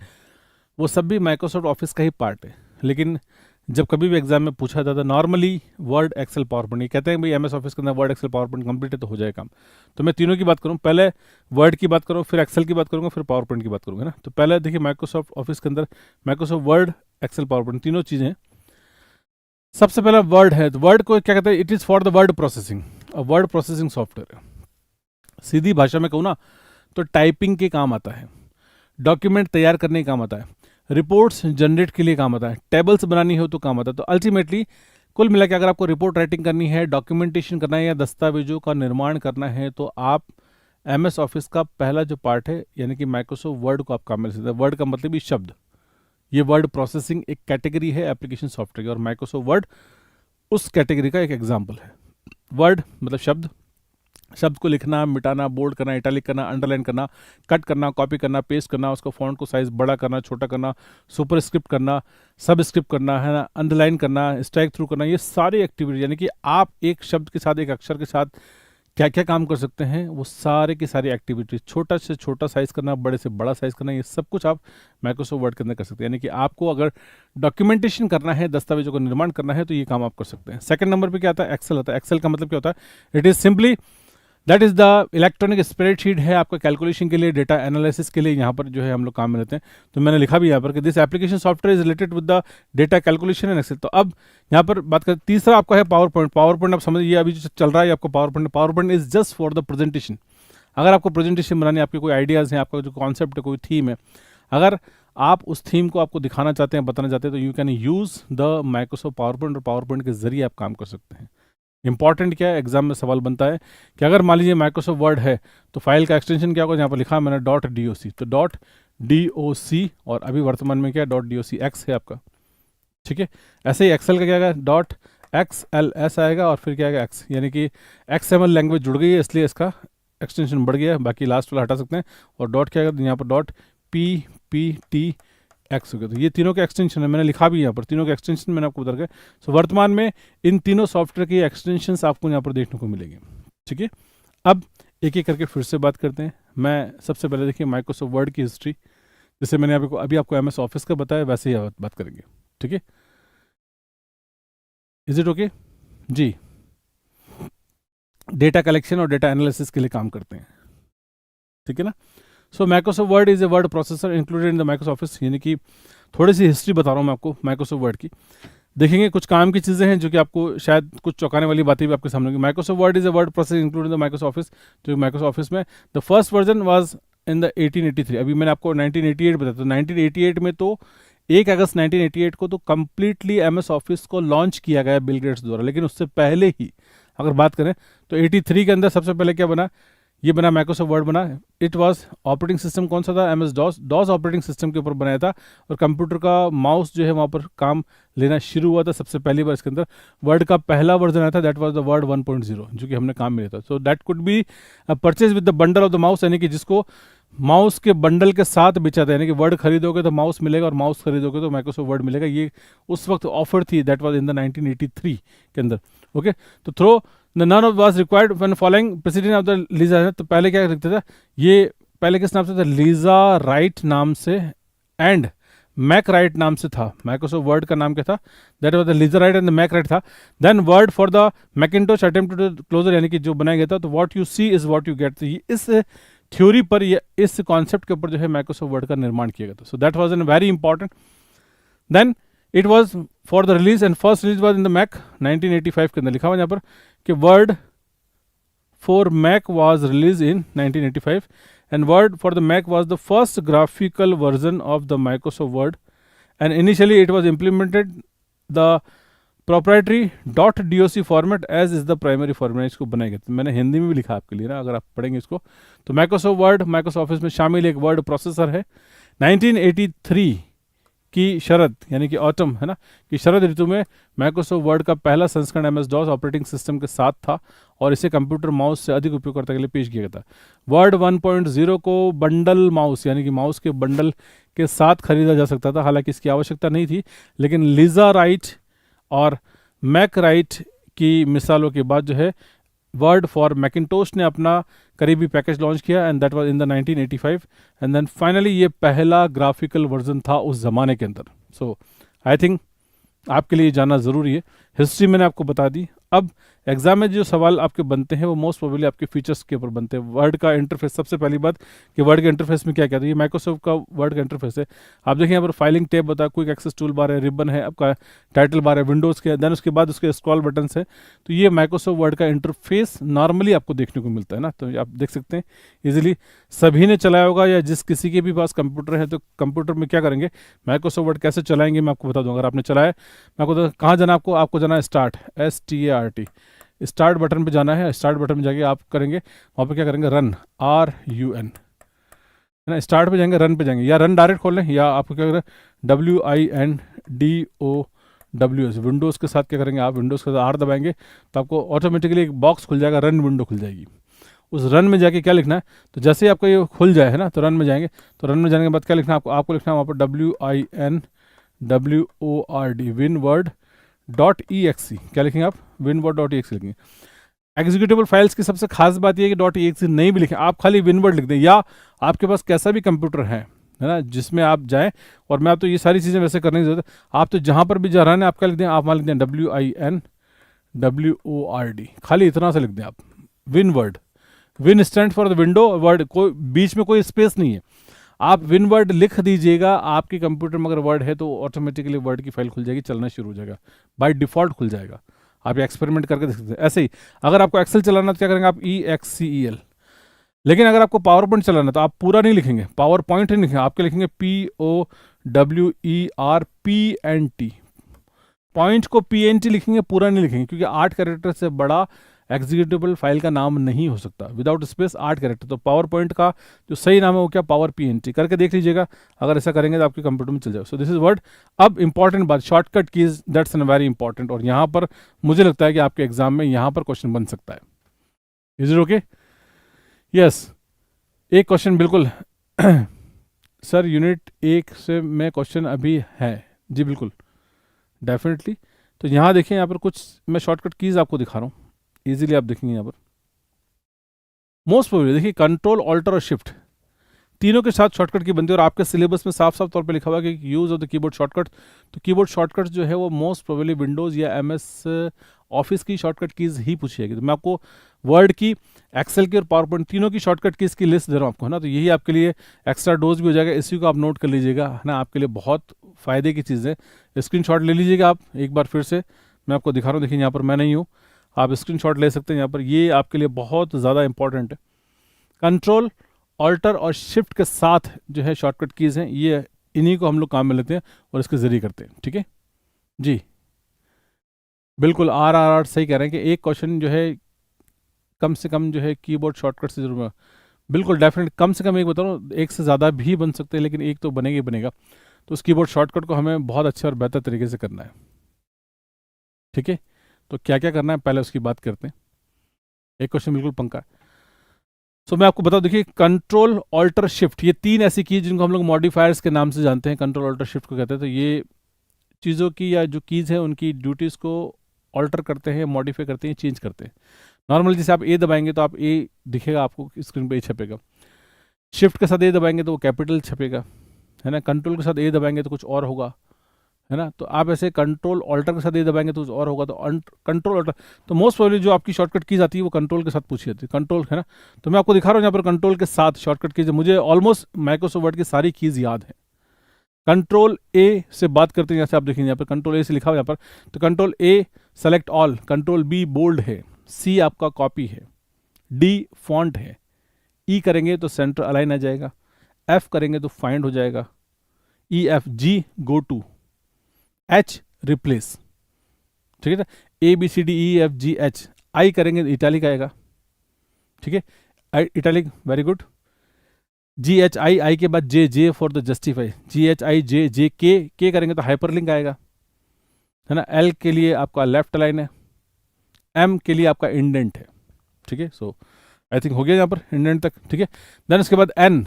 वो सब भी माइक्रोसॉफ्ट ऑफिस का ही पार्ट है। लेकिन जब कभी भी एग्जाम में पूछा जाता है normally Word Excel PowerPoint, कहते हैं भाई MS ऑफिस के अंदर Word Excel PowerPoint complete है तो हो जाए काम। तो मैं तीनों की बात करूँ, पहले वर्ड की बात करूँ, फिर एक्सेल की बात करूँगा, फिर पावर पॉइंट की बात करूँगा ना। तो पहले देखिए माइक्रोसॉफ्ट ऑफिस के अंदर Microsoft Word, Excel, PowerPoint तीनों चीज़ें हैं। सबसे पहला वर्ड है, तो वर्ड को क्या कहते हैं, it is for the word processing, word processing software. सीधी भाषा में कहूँ ना तो टाइपिंग के काम आता है, डॉक्यूमेंट तैयार करने के काम आता है, रिपोर्ट्स जनरेट के लिए काम आता है, टेबल्स बनानी हो तो काम आता है। तो अल्टीमेटली कुल मिला के अगर आपको रिपोर्ट राइटिंग करनी है, डॉक्यूमेंटेशन करना है या दस्तावेजों का निर्माण करना है तो आप MS ऑफिस का पहला जो पार्ट है यानी कि माइक्रोसॉफ्ट वर्ड को आप काम में ले सकते हैं। वर्ड का मतलब ही शब्द, ये वर्ड प्रोसेसिंग एक कैटेगरी है एप्लीकेशन सॉफ्टवेयर की और माइक्रोसॉफ्ट वर्ड उस कैटेगरी का एक एग्जाम्पल है। वर्ड मतलब शब्द, शब्द को लिखना, मिटाना, बोल्ड करना, इटैलिक करना, अंडरलाइन करना, कट करना, कॉपी करना, पेस्ट करना, उसको फॉन्ट को साइज बड़ा करना, छोटा करना, सुपर स्क्रिप्ट करना, सब स्क्रिप्ट करना है ना, अंडरलाइन करना, स्ट्राइक थ्रू करना, ये सारी एक्टिविटी यानी कि आप एक शब्द के साथ, एक अक्षर के साथ क्या क्या काम कर सकते हैं, वो सारे की सारी एक्टिविटी, छोटा से छोटा साइज करना, बड़े से बड़ा साइज करना, ये सब कुछ आप माइक्रोसॉफ्ट वर्ड के अंदर कर सकते हैं। यानी कि आपको अगर डॉक्यूमेंटेशन करना है, दस्तावेजों का निर्माण करना है तो ये काम आप कर सकते हैं। सेकंड नंबर पे क्या आता है, एक्सेल आता है। एक्सेल का मतलब क्या होता है, it is simply that is the electronic spreadsheet है आपका कैलकुलेशन के लिए, डेटा एनालिसिस के लिए यहाँ पर जो है हम लोग काम में लेते हैं। तो मैंने लिखा भी यहाँ पर कि this application software is related with the data calculation and Excel. तो अब यहाँ पर बात करें, तीसरा आपका है पावर पॉइंट। पावर पॉइंट आप समझिए अभी जो चल रहा है आपको power point, power point is just for the presentation. अगर आपको प्रेजेंटेशन बनानी है, आपके कोई आइडियाज़ हैं, आपका जो कॉन्सेप्ट है, कोई थीम है, अगर आप उस थीम को आपको दिखाना चाहते हैं, बताना चाहते हैं, तो you can use the Microsoft power point, और पावर पॉइंट के जरिए आप काम कर सकते हैं। इंपॉर्टेंट क्या है, एग्जाम में सवाल बनता है कि अगर मान लीजिए माइक्रोसॉफ्ट वर्ड है तो फाइल का एक्सटेंशन क्या होगा, यहाँ पर लिखा है मैंने .doc, तो .doc, और अभी वर्तमान में क्या .docx है आपका, ठीक है। ऐसे ही एक्सेल का क्या आएगा, .xls आएगा और फिर क्या आएगा x, यानी कि XML लैंग्वेज जुड़ गई है इसलिए इसका एक्सटेंशन बढ़ गया है, बाकी लास्ट वाला हटा सकते हैं। और डॉट क्या आएगा, यहाँ पर .pptx हो गया। तो ये तीनों के एक्सटेंशन है, मैंने लिखा भी यहाँ पर, तीनों के एक्सटेंशन मैंने आपको बता दिया। सो वर्तमान में इन तीनों सॉफ्टवेयर की एक्सटेंशंस आपको यहाँ पर देखने को मिलेंगे, ठीक है। अब एक एक करके फिर से बात करते हैं। मैं सबसे पहले देखिए माइक्रोसॉफ्ट वर्ड की हिस्ट्री, जैसे मैंने अभी आपको MS ऑफिस का बताया वैसे ही बात करेंगे, ठीक है। इज इट ओके जी। डेटा कलेक्शन और डेटा एनालिसिस के लिए काम करते हैं, ठीक है ना। So Microsoft Word is a word processor included in the Microsoft Office, यानी कि थोड़ी सी हिस्ट्री बता रहा हूँ मैं आपको माइक्रोसॉफ्ट वर्ड की। देखेंगे कुछ काम की चीज़ें हैं जो कि आपको शायद कुछ चौंकाने वाली बातें भी आपके सामने होंगी। Microsoft Word is a word processor included in the Microsoft office, जो माइक्रोसॉफ्ट ऑफिस में the first version was in the 1883। अभी मैंने आपको 1988 बताया, तो 1988 में तो 1 अगस्त 1988 को तो कंप्लीटली MS ऑफिस को लॉन्च किया गया बिल गेट्स द्वारा। लेकिन उससे पहले ही अगर बात करें तो 83 के अंदर सबसे पहले क्या बना, ये बना माइक्रोसॉफ्ट वर्ड बना। इट वाज ऑपरेटिंग सिस्टम कौन सा था, MS डॉस ऑपरेटिंग सिस्टम के ऊपर बनाया था, और कंप्यूटर का माउस जो है वहाँ पर काम लेना शुरू हुआ था सबसे पहली बार। इसके अंदर वर्ड का पहला वर्जन आया था, दैट वाज द वर्ड 1.0, जो कि हमने काम में लिया था। So that could be purchase with the bundle of the mouse, यानी कि जिसको माउस के बंडल के साथ बेचा था, यानी कि वर्ड खरीदोगे तो माउस मिलेगा और माउस खरीदोगे तो माइक्रोसॉफ्ट वर्ड मिलेगा। ये उस वक्त ऑफर थी, दैट वाज इन द 1983 के अंदर। ओके, तो through none of was required when following president of the Lisa. तो पहले क्या लिखता था ये, पहले किस नाम से था, लीजा राइट नाम से एंड मैक राइट नाम से था। माइक्रोसॉफ्ट वर्ड का नाम क्या था, that was the Lisa write and the Mac write था। Then Word for the Macintosh attempt to closure, यानी कि जो बनाया गया था, तो what you see is what you get. इस थ्योरी पर, या इस कॉन्सेप्ट के ऊपर जो है माइक्रोसॉफ्ट वर्ड का निर्माण किया गया था। So that was an very important. Then it was for the release and first release was in the Mac 1985 के अंदर लिखा हुआ यहाँ पर कि Word for Mac was release in 1985 and Word for the Mac was the first graphical version of the Microsoft Word, and initially it was implemented the proprietary .doc format as is the primary format। इसको बनाया गया था, मैंने हिंदी में भी लिखा आपके लिए ना, अगर आप पढ़ेंगे इसको तो माइक्रोसॉफ्ट वर्ड माइक्रोसॉफ्ट ऑफिस में शामिल एक वर्ड प्रोसेसर है। 1983 की शरद, यानी कि ऑटम है ना, कि शरद ऋतु में माइक्रोसॉफ्ट वर्ड का पहला संस्करण MS DOS ऑपरेटिंग सिस्टम के साथ था और इसे कंप्यूटर माउस से अधिक उपयोगकर्ता के लिए पेश किया गया था। वर्ड 1.0 को बंडल माउस, यानी कि माउस के बंडल के साथ खरीदा जा सकता था, हालांकि इसकी आवश्यकता नहीं थी, लेकिन लीजा राइट और मैक राइट की मिसालों के बाद जो है वर्ड फॉर मैकिंटोश ने अपना करीबी पैकेज लॉन्च किया, and that was in the 1985, and then finally ये पहला ग्राफिकल वर्जन था उस ज़माने के अंदर। सो आई थिंक आपके लिए जानना ज़रूरी है। हिस्ट्री मैंने आपको बता दी। अब एग्जाम में जो सवाल आपके बनते हैं वो मोस्ट प्रोबेबली आपके फीचर्स के ऊपर बनते हैं। वर्ड का इंटरफेस, सबसे पहली बात कि वर्ड के इंटरफेस में क्या क्या था। ये माइक्रोसॉफ्ट का वर्ड का इंटरफेस है। आप देखिए यहाँ पर फाइलिंग टैब बता, क्विक एक्सेस टूल बार है, रिबन है, आपका टाइटल बार है विंडोज़ के, देन उसके बाद उसके स्क्रॉल बटन है। तो ये माइक्रोसॉफ्ट वर्ड का इंटरफेस नॉर्मली आपको देखने को मिलता है ना, तो आप देख सकते हैं ईजिली। सभी ने चलाया होगा, या जिस किसी के भी पास कंप्यूटर है तो कंप्यूटर में क्या करेंगे, माइक्रोसॉफ्ट वर्ड कैसे चलाएंगे मैं आपको बता दूँ। अगर आपने चलाया, मैं आपको कहाँ जाना, आपको जाना है स्टार्ट, START, स्टार्ट बटन पे जाना है। स्टार्ट बटन में जाके आप करेंगे, वहाँ पे क्या करेंगे, रन, RUN है ना। स्टार्ट पे जाएंगे, रन पे जाएंगे, या रन डायरेक्ट खोल लें, या आपको क्या करें WINDOWS, विंडोज़ के साथ क्या करेंगे आप, विंडोज़ के साथ R दबाएंगे तो आपको ऑटोमेटिकली एक बॉक्स खुल जाएगा, रन विंडो खुल जाएगी। उस रन में जाके क्या लिखना है, तो जैसे ही आपका ये खुल जाए है ना, तो रन में जाएंगे, तो रन में जाने के बाद क्या लिखना है आपको लिखना है वहाँ पर WINWORD.exe, क्या लिखेंगे आप, WinWord.exe लिखेंगे। एग्जीक्यूटेबल फाइल्स की सबसे खास बात यह है कि .exe नहीं भी लिखें, आप खाली WinWord लिख दें, या आपके पास कैसा भी कंप्यूटर है ना जिसमें आप जाएं, और मैं आप तो ये सारी चीज़ें वैसे करने की जरूरत है, आप तो जहाँ पर भी जा रहे हैं आप क्या लिख दें, आप वहाँ लिख दें WINWORD, खाली इतना सा लिख दें आप, WinWord। Win stand for the window, word कोई बीच में कोई स्पेस नहीं है, आप WinWord लिख दीजिएगा। आपके कंप्यूटर में अगर वर्ड है तो ऑटोमेटिकली वर्ड की फाइल खुल जाएगी, चलना शुरू हो जाएगा, बाय डिफॉल्ट खुल जाएगा। आप एक्सपेरिमेंट करके देख सकते हैं। ऐसे ही अगर आपको एक्सेल चलाना तो क्या करेंगे आप, EXCEL। लेकिन अगर आपको पावर पॉइंट चलाना तो आप पूरा नहीं लिखेंगे, पावर पॉइंट ही लिखेंगे, आपके लिखेंगे POWERPNT, पॉइंट को PNT लिखेंगे, पूरा नहीं लिखेंगे, क्योंकि 8 कैरेक्टर से बड़ा एग्जीक्यूटेबल फाइल का नाम नहीं हो सकता विदाउट स्पेस 8 कैरेक्टर। तो पावर पॉइंट का जो सही नाम है वो क्या, पावर PNT करके देख लीजिएगा, अगर ऐसा करेंगे तो आपके कंप्यूटर में चल जाएगा। So this is word. अब इंपॉर्टेंट बात, shortcut keys, that's an very important, और यहाँ पर मुझे लगता है कि आपके एग्जाम में यहाँ पर क्वेश्चन बन सकता है। Is it okay? यस, एक क्वेश्चन बिल्कुल सर यूनिट 1 से में क्वेश्चन अभी है जी, बिल्कुल डेफिनेटली। तो यहाँ देखिए, यहाँ पर कुछ मैं शॉर्टकट कीज आपको दिखा रहा हूँ, इजीली आप देखेंगे यहाँ पर। मोस्ट प्रोबेबली देखिए, कंट्रोल ऑल्टर और शिफ्ट तीनों के साथ शॉर्टकट की बनती है, और आपके सिलेबस में साफ साफ तौर पे लिखा हुआ है कि use of the keyboard shortcut. तो कीबोर्ड शॉर्टकट जो है वो मोस्ट प्रोबेबली विंडोज़ या MS ऑफिस की शॉर्टकट कीज ही पूछी जाएगी। तो मैं आपको वर्ड की, एक्सेल की और पावर पॉइंट तीनों की शॉर्टकट कीज की लिस्ट दे रहा हूँ आपको, है ना। तो यही आपके लिए एक्स्ट्रा डोज भी हो जाएगा, इसी को आप नोट कर लीजिएगा, है ना, आपके लिए बहुत फ़ायदे की चीज़ है। स्क्रीनशॉट ले लीजिएगा आप एक बार, फिर से मैं आपको दिखा रहा हूँ, देखिए यहाँ पर मैं नहीं हूँ, आप स्क्रीनशॉट ले सकते हैं यहाँ पर, ये आपके लिए बहुत ज़्यादा इंपॉर्टेंट है। कंट्रोल ऑल्टर और शिफ्ट के साथ जो है शॉर्टकट कीज़ हैं, ये इन्हीं को हम लोग काम में लेते हैं और इसके ज़रिए करते हैं, ठीक है जी। बिल्कुल RRR सही कह रहे हैं कि एक क्वेश्चन जो है कम से कम जो है कीबोर्ड शॉर्टकट से जरूर, बिल्कुल डेफिनेट, कम से कम एक बता रहा हूँ, एक से ज़्यादा भी बन सकते हैं, लेकिन एक तो बनेगा ही बनेगा। तो उस कीबोर्ड शॉर्टकट को हमें बहुत अच्छे और बेहतर तरीके से करना है, ठीक है। तो क्या क्या करना है पहले उसकी बात करते हैं। एक क्वेश्चन बिल्कुल पंका है, सो मैं आपको बता दूं, देखिए कंट्रोल ऑल्टर शिफ्ट, ये तीन ऐसी कीज जिनको हम लोग मॉडिफायर्स के नाम से जानते हैं, कंट्रोल ऑल्टर शिफ्ट को कहते हैं। तो ये चीज़ों की या जो कीज़ हैं उनकी ड्यूटीज़ को ऑल्टर करते हैं, मॉडिफाई करते हैं, चेंज करते हैं। नॉर्मली जैसे आप ए दबाएंगे तो आप ए दिखेगा, आपको स्क्रीन पे ए छपेगा। शिफ्ट के साथ ए दबाएंगे तो वो कैपिटल छपेगा, है ना। कंट्रोल के साथ ए दबाएंगे तो कुछ और होगा, है ना। तो आप ऐसे कंट्रोल ऑल्टर के साथ ए दबाएंगे तो कुछ और होगा। तो कंट्रोल ऑल्टर, तो मोस्ट प्रोबेबली जो आपकी शॉर्टकट कीज आती है वो कंट्रोल के साथ पूछी जाती है, कंट्रोल, है ना। तो मैं आपको दिखा रहा हूँ यहाँ पर कंट्रोल के साथ शॉर्टकट कीज, मुझे ऑलमोस्ट माइक्रोसॉफ्ट वर्ड की सारी कीज याद है। कंट्रोल ए से बात करते हैं, जैसे आप देखेंगे यहाँ पर कंट्रोल ए से लिखा हुआ यहाँ पर, तो control A select all, control B bold है, सी आपका कॉपी है, डी फॉन्ट है, ई करेंगे तो सेंटर अलाइन आ जाएगा, एफ करेंगे तो फाइंड हो जाएगा, E F G go to, H replace, ठीक है ना। A B C D E F G H, I करेंगे तो इटैलिक आएगा, ठीक है, italic, very good. G H I, I के बाद J, J for the justify, G H I J, J K करेंगे तो हाइपरलिंक आएगा, है ना। एल के लिए आपका लेफ्ट लाइन है, एम के लिए आपका इंडेंट है, ठीक है। सो आई थिंक हो गया यहाँ पर इंडेंट तक, ठीक है। देन उसके बाद एन,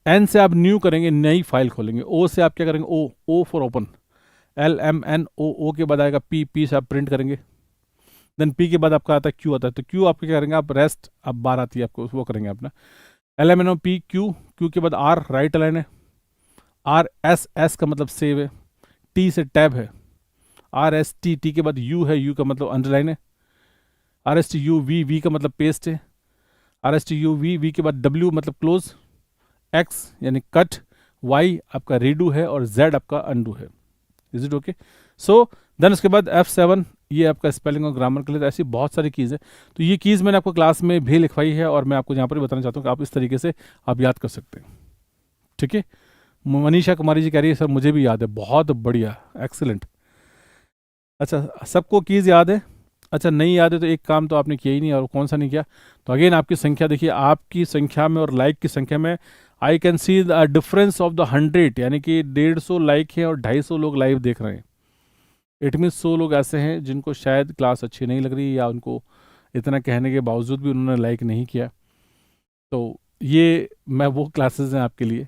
एन से आप न्यू करेंगे, नई फाइल खोलेंगे। ओ से आप क्या करेंगे, O, O for open, L M N O, O के बाद आएगा पी, पी से आप प्रिंट करेंगे। देन पी के बाद आपका आता है क्यू आता है, तो क्यू आप क्या करेंगे, आप रेस्ट, अब बार आती है आपको, वो करेंगे अपना L M N O P Q, Q के बाद आर राइट लाइन है, आर एस, एस का मतलब सेव है, टी से टैब है, आर एस टी, टी के बाद यू है, यू का मतलब अंडरलाइन है, R S T U V, V का मतलब पेस्ट है, R S T U V, V के बाद डब्ल्यू मतलब क्लोज, एक्स यानी कट, वाई आपका रीडू है और जेड आपका अंडू है। Is it okay. So then उसके बाद F7, ये आपका स्पेलिंग और ग्रामर के लिए। तो ऐसी बहुत सारी कीज़ है, तो ये कीज़ मैंने आपको क्लास में भी लिखवाई है और मैं आपको यहाँ पर भी बताना चाहता हूँ कि आप इस तरीके से आप याद कर सकते हैं, ठीक है। मनीषा कुमारी जी कह रही है सर मुझे भी याद है, बहुत बढ़िया, एक्सीलेंट। अच्छा, सबको कीज़ याद है। अच्छा, नहीं याद है तो एक काम तो आपने किया ही नहीं, और कौन सा नहीं किया, तो अगेन आपकी संख्या देखिए, आपकी संख्या में और लाइक की संख्या में I can see the difference of the 100, यानी कि 150 लाइक है और 250 लोग लाइव देख रहे हैं। इट मीन्स 100 लोग ऐसे हैं जिनको शायद क्लास अच्छी नहीं लग रही, या उनको इतना कहने के बावजूद भी उन्होंने लाइक नहीं किया। तो ये मैं वो क्लासेस हैं आपके लिए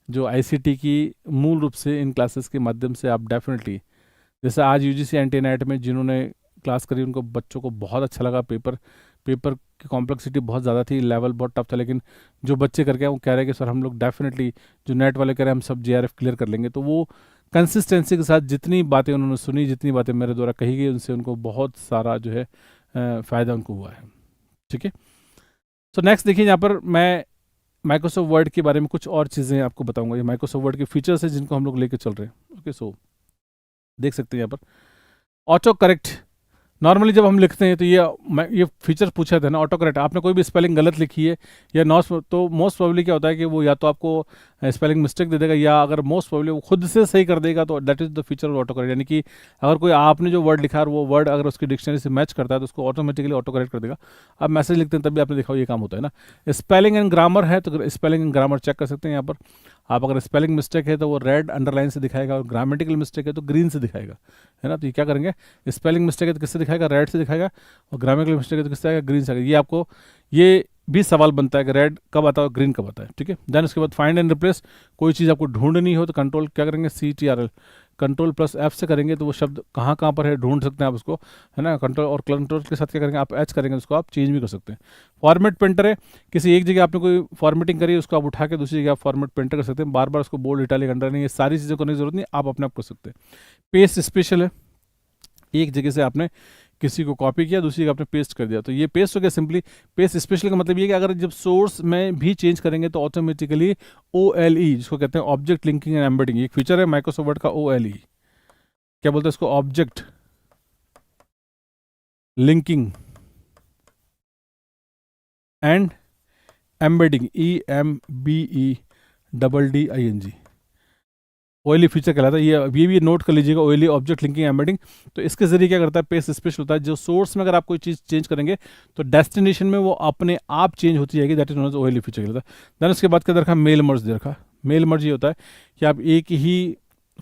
जो आईसीटी की मूल रूप से इन क्लासेस के माध्यम से आप डेफिनेटली, जैसे आज यूजीसी एंटी नेट में जिन्होंने क्लास करी उनको बच्चों को बहुत अच्छा लगा, पेपर की कॉम्प्लेक्सिटी बहुत ज़्यादा थी, लेवल बहुत टफ था, लेकिन जो बच्चे करके वो कह रहे हैं कि सर हम लोग डेफिनेटली, जो नेट वाले कह रहे हैं हम सब जेआरएफ क्लियर कर लेंगे। तो वो कंसिस्टेंसी के साथ जितनी बातें उन्होंने सुनी, जितनी बातें मेरे द्वारा कही गई, उनसे उनको बहुत सारा जो है फ़ायदा उनको हुआ है, ठीक है। सो नेक्स्ट देखिए, यहाँ पर मैं माइक्रोसॉफ्ट वर्ड के बारे में कुछ और चीज़ें आपको बताऊंगा। ये माइक्रोसॉफ्ट वर्ड के फीचर्स हैं जिनको हम लोग लेके चल रहे हैं, ओके। सो देख सकते हैं यहाँ पर ऑटो करेक्ट। नॉर्मली जब हम लिखते हैं तो ये फीचर पूछा था ना, ऑटो करेक्ट, आपने कोई भी स्पेलिंग गलत लिखी है या नॉट, तो मोस्ट प्रोबेबली क्या होता है कि वो या तो आपको स्पेलिंग मिस्टेक दे देगा, या अगर मोस्ट प्रोबेबली वो खुद से सही कर देगा, तो that is the feature of auto correct. यानी कि अगर कोई आपने जो वर्ड लिखा है वो वर्ड अगर उसकी डिक्शनरी से मैच करता है तो उसको ऑटोमेटिकली ऑटो करेक्ट कर देगा। आप मैसेज लिखते हैं तब भी आपने देखा ये काम होता है ना। स्पेलिंग एंड ग्रामर है तो स्पेलिंग एंड ग्रामर चेक कर सकते हैं यहाँ पर आप। अगर स्पेलिंग मिस्टेक है तो वो रेड अंडरलाइन से दिखाएगा, और ग्रामेटिकल मिस्टेक है तो ग्रीन से दिखाएगा, है ना। तो ये क्या करेंगे, स्पेलिंग मिस्टेक है तो किससे दिखाएगा, रेड से दिखाएगा, और ग्रामेटिकल मिस्टेक है तो किससे आएगा, ग्रीन से आएगा। ये आपको ये भी सवाल बनता है कि रेड कब आता है और ग्रीन कब आता है, ठीक है। देन उसके बाद फाइंड एंड रिप्लेस, कोई चीज़ आपको ढूंढनी हो तो कंट्रोल क्या करेंगे, CTRL, कंट्रोल प्लस F से करेंगे तो वो शब्द कहाँ कहाँ पर है ढूंढ सकते हैं आप उसको, है ना। कंट्रोल और कंट्रोल के साथ क्या करेंगे, आप H करेंगे, उसको आप चेंज भी कर सकते हैं। फॉर्मेट प्रिंटर है, किसी एक जगह आपने कोई फॉर्मेटिंग करी है उसको आप उठा के दूसरी जगह आप फॉर्मेट प्रिंटर कर सकते हैं, बार बार उसको बोल्ड इटैलिक अंडरलाइन ये सारी चीज़ें करने की जरूरत नहीं, आप अपने आप कर सकते हैं। पेस्ट स्पेशल है, एक जगह से आपने किसी को कॉपी किया दूसरी जगह आपने पेस्ट कर दिया, तो ये पेस्ट हो गया सिंपली। पेस्ट स्पेशल का मतलब ये कि अगर जब सोर्स में भी चेंज करेंगे तो ऑटोमेटिकली OLE, जिसको कहते हैं ऑब्जेक्ट लिंकिंग एंड एम्बेडिंग, एक फीचर है माइक्रोसॉफ्ट वर्ड का OLE, क्या बोलते हैं इसको, object linking and embedding, EMBEDDING, OLE feature कहलाता है। ये भी नोट कर लीजिएगा, OLE ऑब्जेक्ट लिंकिंग एम्बेडिंग। तो इसके जरिए क्या करता है, पेस्ट स्पेशल होता है, जो सोर्स में अगर आप कोई चीज़ चेंज करेंगे तो डेस्टिनेशन में वो अपने आप चेंज होती जाएगी, that is known as OLE feature कहलाता है। देन उसके बाद क्या रखा, मेल मर्ज दे रखा। मेल मर्ज ये होता है कि आप एक ही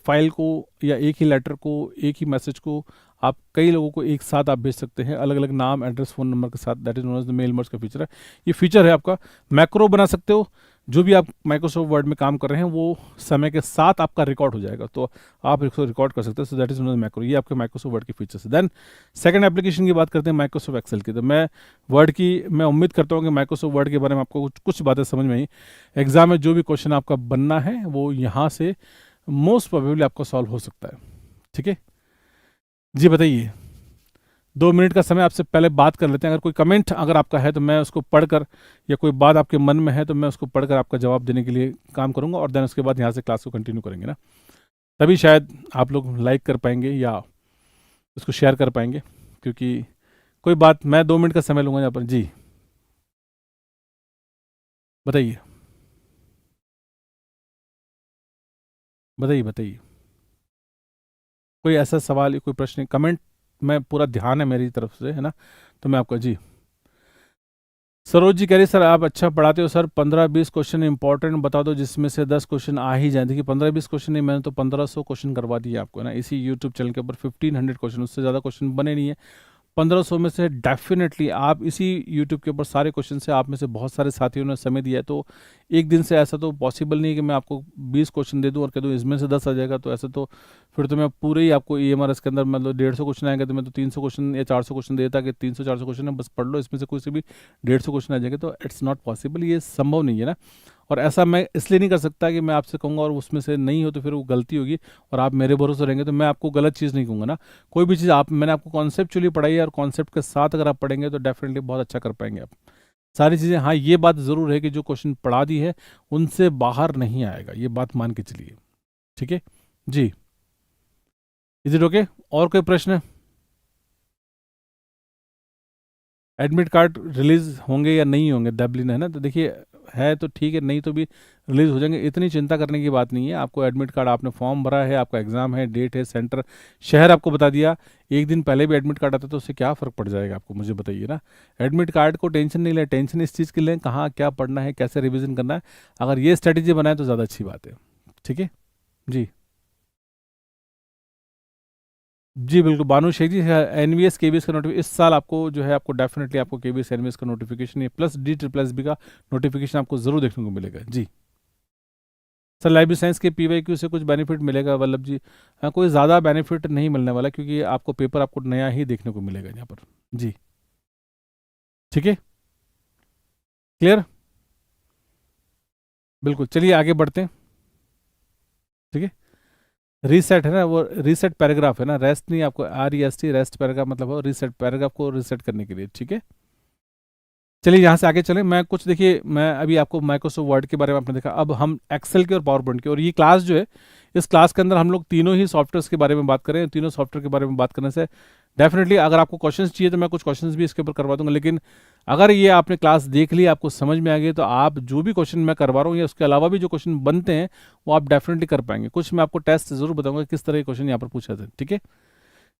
फाइल को या एक ही लेटर को, एक ही मैसेज को आप कई लोगों को एक साथ आप भेज सकते हैं, अलग अलग नाम, एड्रेस, फ़ोन नंबर के साथ। That is known as the mail merge का फीचर है। ये फीचर है आपका। मैक्रो बना सकते हो, जो भी आप माइक्रोसॉफ्ट वर्ड में काम कर रहे हैं वो समय के साथ आपका रिकॉर्ड हो जाएगा, तो आप इसको रिकॉर्ड कर सकते हैं। So that is known as macro. ये आपके माइक्रोसॉफ्ट वर्ड के फीचर्स है। देन सेकंड एप्लीकेशन की बात करते हैं माइक्रोसॉफ्ट एक्सेल की। तो मैं उम्मीद करता हूँ कि माइक्रोसॉफ्ट वर्ड के बारे में आपको कुछ बातें समझ में आई। एग्जाम में जो भी क्वेश्चन आपका बनना है वो यहाँ से मोस्ट प्रोबेबली आपका सॉल्व हो सकता है। ठीक है जी, बताइए। 2 मिनट का समय आपसे पहले बात कर लेते हैं। अगर कोई कमेंट अगर आपका है तो मैं उसको पढ़कर, या कोई बात आपके मन में है तो मैं उसको पढ़कर आपका जवाब देने के लिए काम करूंगा, और देन उसके बाद यहाँ से क्लास को कंटिन्यू करेंगे ना, तभी शायद आप लोग लाइक कर पाएंगे या उसको शेयर कर पाएंगे। क्योंकि कोई बात, मैं 2 मिनट का समय लूंगा यहाँ पर। जी बताइए, बताइए, बताइए। कोई ऐसा सवाल, कोई प्रश्न, कमेंट में पूरा ध्यान है मेरी तरफ से, है ना, तो मैं आपका। जी सरोज जी कह रही सर आप अच्छा पढ़ाते हो सर, 15-20 क्वेश्चन इंपॉर्टेंट बता दो जिसमें से 10 क्वेश्चन आ ही जाए। देखिए 15-20 क्वेश्चन नहीं, मैंने तो 1500 क्वेश्चन करवा दिए आपको, है ना, इसी यूट्यूब चैनल के ऊपर 1500 क्वेश्चन, उससे ज़्यादा क्वेश्चन बने नहीं है। 1500 में से डेफिनेटली आप इसी यूट्यूब के ऊपर सारे क्वेश्चन से, आप में से बहुत सारे साथियों ने समय दिया है, तो एक दिन से ऐसा तो पॉसिबल नहीं है कि मैं आपको 20 क्वेश्चन दे दूं और कह दूं इसमें से 10 आ जाएगा। तो ऐसा तो फिर तो मैं पूरे ही आपको EMRS के अंदर मतलब 150 क्वेश्चन आएंगे, तो मैं तो 300 क्वेश्चन या 400 क्वेश्चन देता कि 300-400 क्वेश्चन है, बस पढ़ लो, इसमें से कोई से भी 150 क्वेश्चन आ जाएंगे। तो इट्स नॉट पॉसिबल, ये संभव नहीं है ना। और ऐसा मैं इसलिए नहीं कर सकता कि मैं आपसे कहूँगा और उसमें से नहीं हो तो फिर वो गलती होगी और आप मेरे भरोसे रहेंगे, तो मैं आपको गलत चीज़ नहीं कहूँगा ना। कोई भी चीज़ मैंने आपको कॉन्सेप्चुअली पढ़ाई है, और कॉन्सेप्ट के साथ अगर आप पढ़ेंगे तो डेफिनेटली बहुत अच्छा कर पाएंगे आप सारी चीज़ें। हाँ, ये बात ज़रूर है कि जो क्वेश्चन पढ़ा दी है उनसे बाहर नहीं आएगा, ये बात मान के चलिए। ठीक है जी, इज इट ओके? और कोई प्रश्न? एडमिट कार्ड रिलीज होंगे या नहीं होंगे डब्लिन, है ना, तो देखिए है तो ठीक है, नहीं तो भी रिलीज हो जाएंगे, इतनी चिंता करने की बात नहीं है। आपको एडमिट कार्ड, आपने फॉर्म भरा है, आपका एग्जाम है, डेट है, सेंटर, शहर आपको बता दिया, एक दिन पहले भी एडमिट कार्ड आता तो उससे क्या फ़र्क पड़ जाएगा आपको, मुझे बताइए ना। एडमिट कार्ड को टेंशन नहीं लें, टेंशन इस चीज़ की लें कहाँ क्या पढ़ना है, कैसे रिविजन करना है। अगर ये स्ट्रेटेजी बनाए तो ज़्यादा अच्छी बात है। ठीक है जी, जी बिल्कुल बानू शेख जी। NVS KVS का नोटिफिकेशन इस साल आपको जो है, आपको डेफिनेटली आपको KVS NVS का नोटिफिकेशन, ये प्लस D++ का नोटिफिकेशन आपको जरूर देखने को मिलेगा। जी सर, लाइब्रेरी साइंस के PYQ से कुछ बेनिफिट मिलेगा वल्लभ जी? हाँ, कोई ज़्यादा बेनिफिट नहीं मिलने वाला, क्योंकि आपको पेपर आपको नया ही देखने को मिलेगा यहाँ पर। जी ठीक है, क्लियर, बिल्कुल। चलिए आगे बढ़ते हैं। ठीक है, रीसेट है ना, वो रीसेट पैराग्राफ है ना, रेस्ट नहीं, आपको REST रेस्ट पैराग्राफ मतलब हो रीसेट पैराग्राफ को रीसेट करने के लिए। ठीक है, चलिए यहाँ से आगे चलें। मैं कुछ, देखिए मैं अभी आपको माइक्रोसॉफ्ट वर्ड के बारे में आपने देखा, अब हम एक्सेल के और पावर पॉइंट के, और ये क्लास जो है, इस क्लास के अंदर हम लोग तीनों ही सॉफ्टवेयर्स के बारे में बात करें। तीनों सॉफ्टवेयर के बारे में बात करने से डेफिनेटली अगर आपको क्वेश्चंस चाहिए तो मैं कुछ क्वेश्चंस भी इसके ऊपर करवा दूंगा, लेकिन अगर ये आपने क्लास देख ली, आपको समझ में आ गई, तो आप जो भी क्वेश्चन मैं करवा रहा हूँ या उसके अलावा भी जो क्वेश्चन बनते हैं वो आप डेफिनेटली कर पाएंगे। कुछ मैं आपको टेस्ट जरूर बताऊंगा किस तरह के क्वेश्चन यहाँ पर पूछा जाए। ठीक है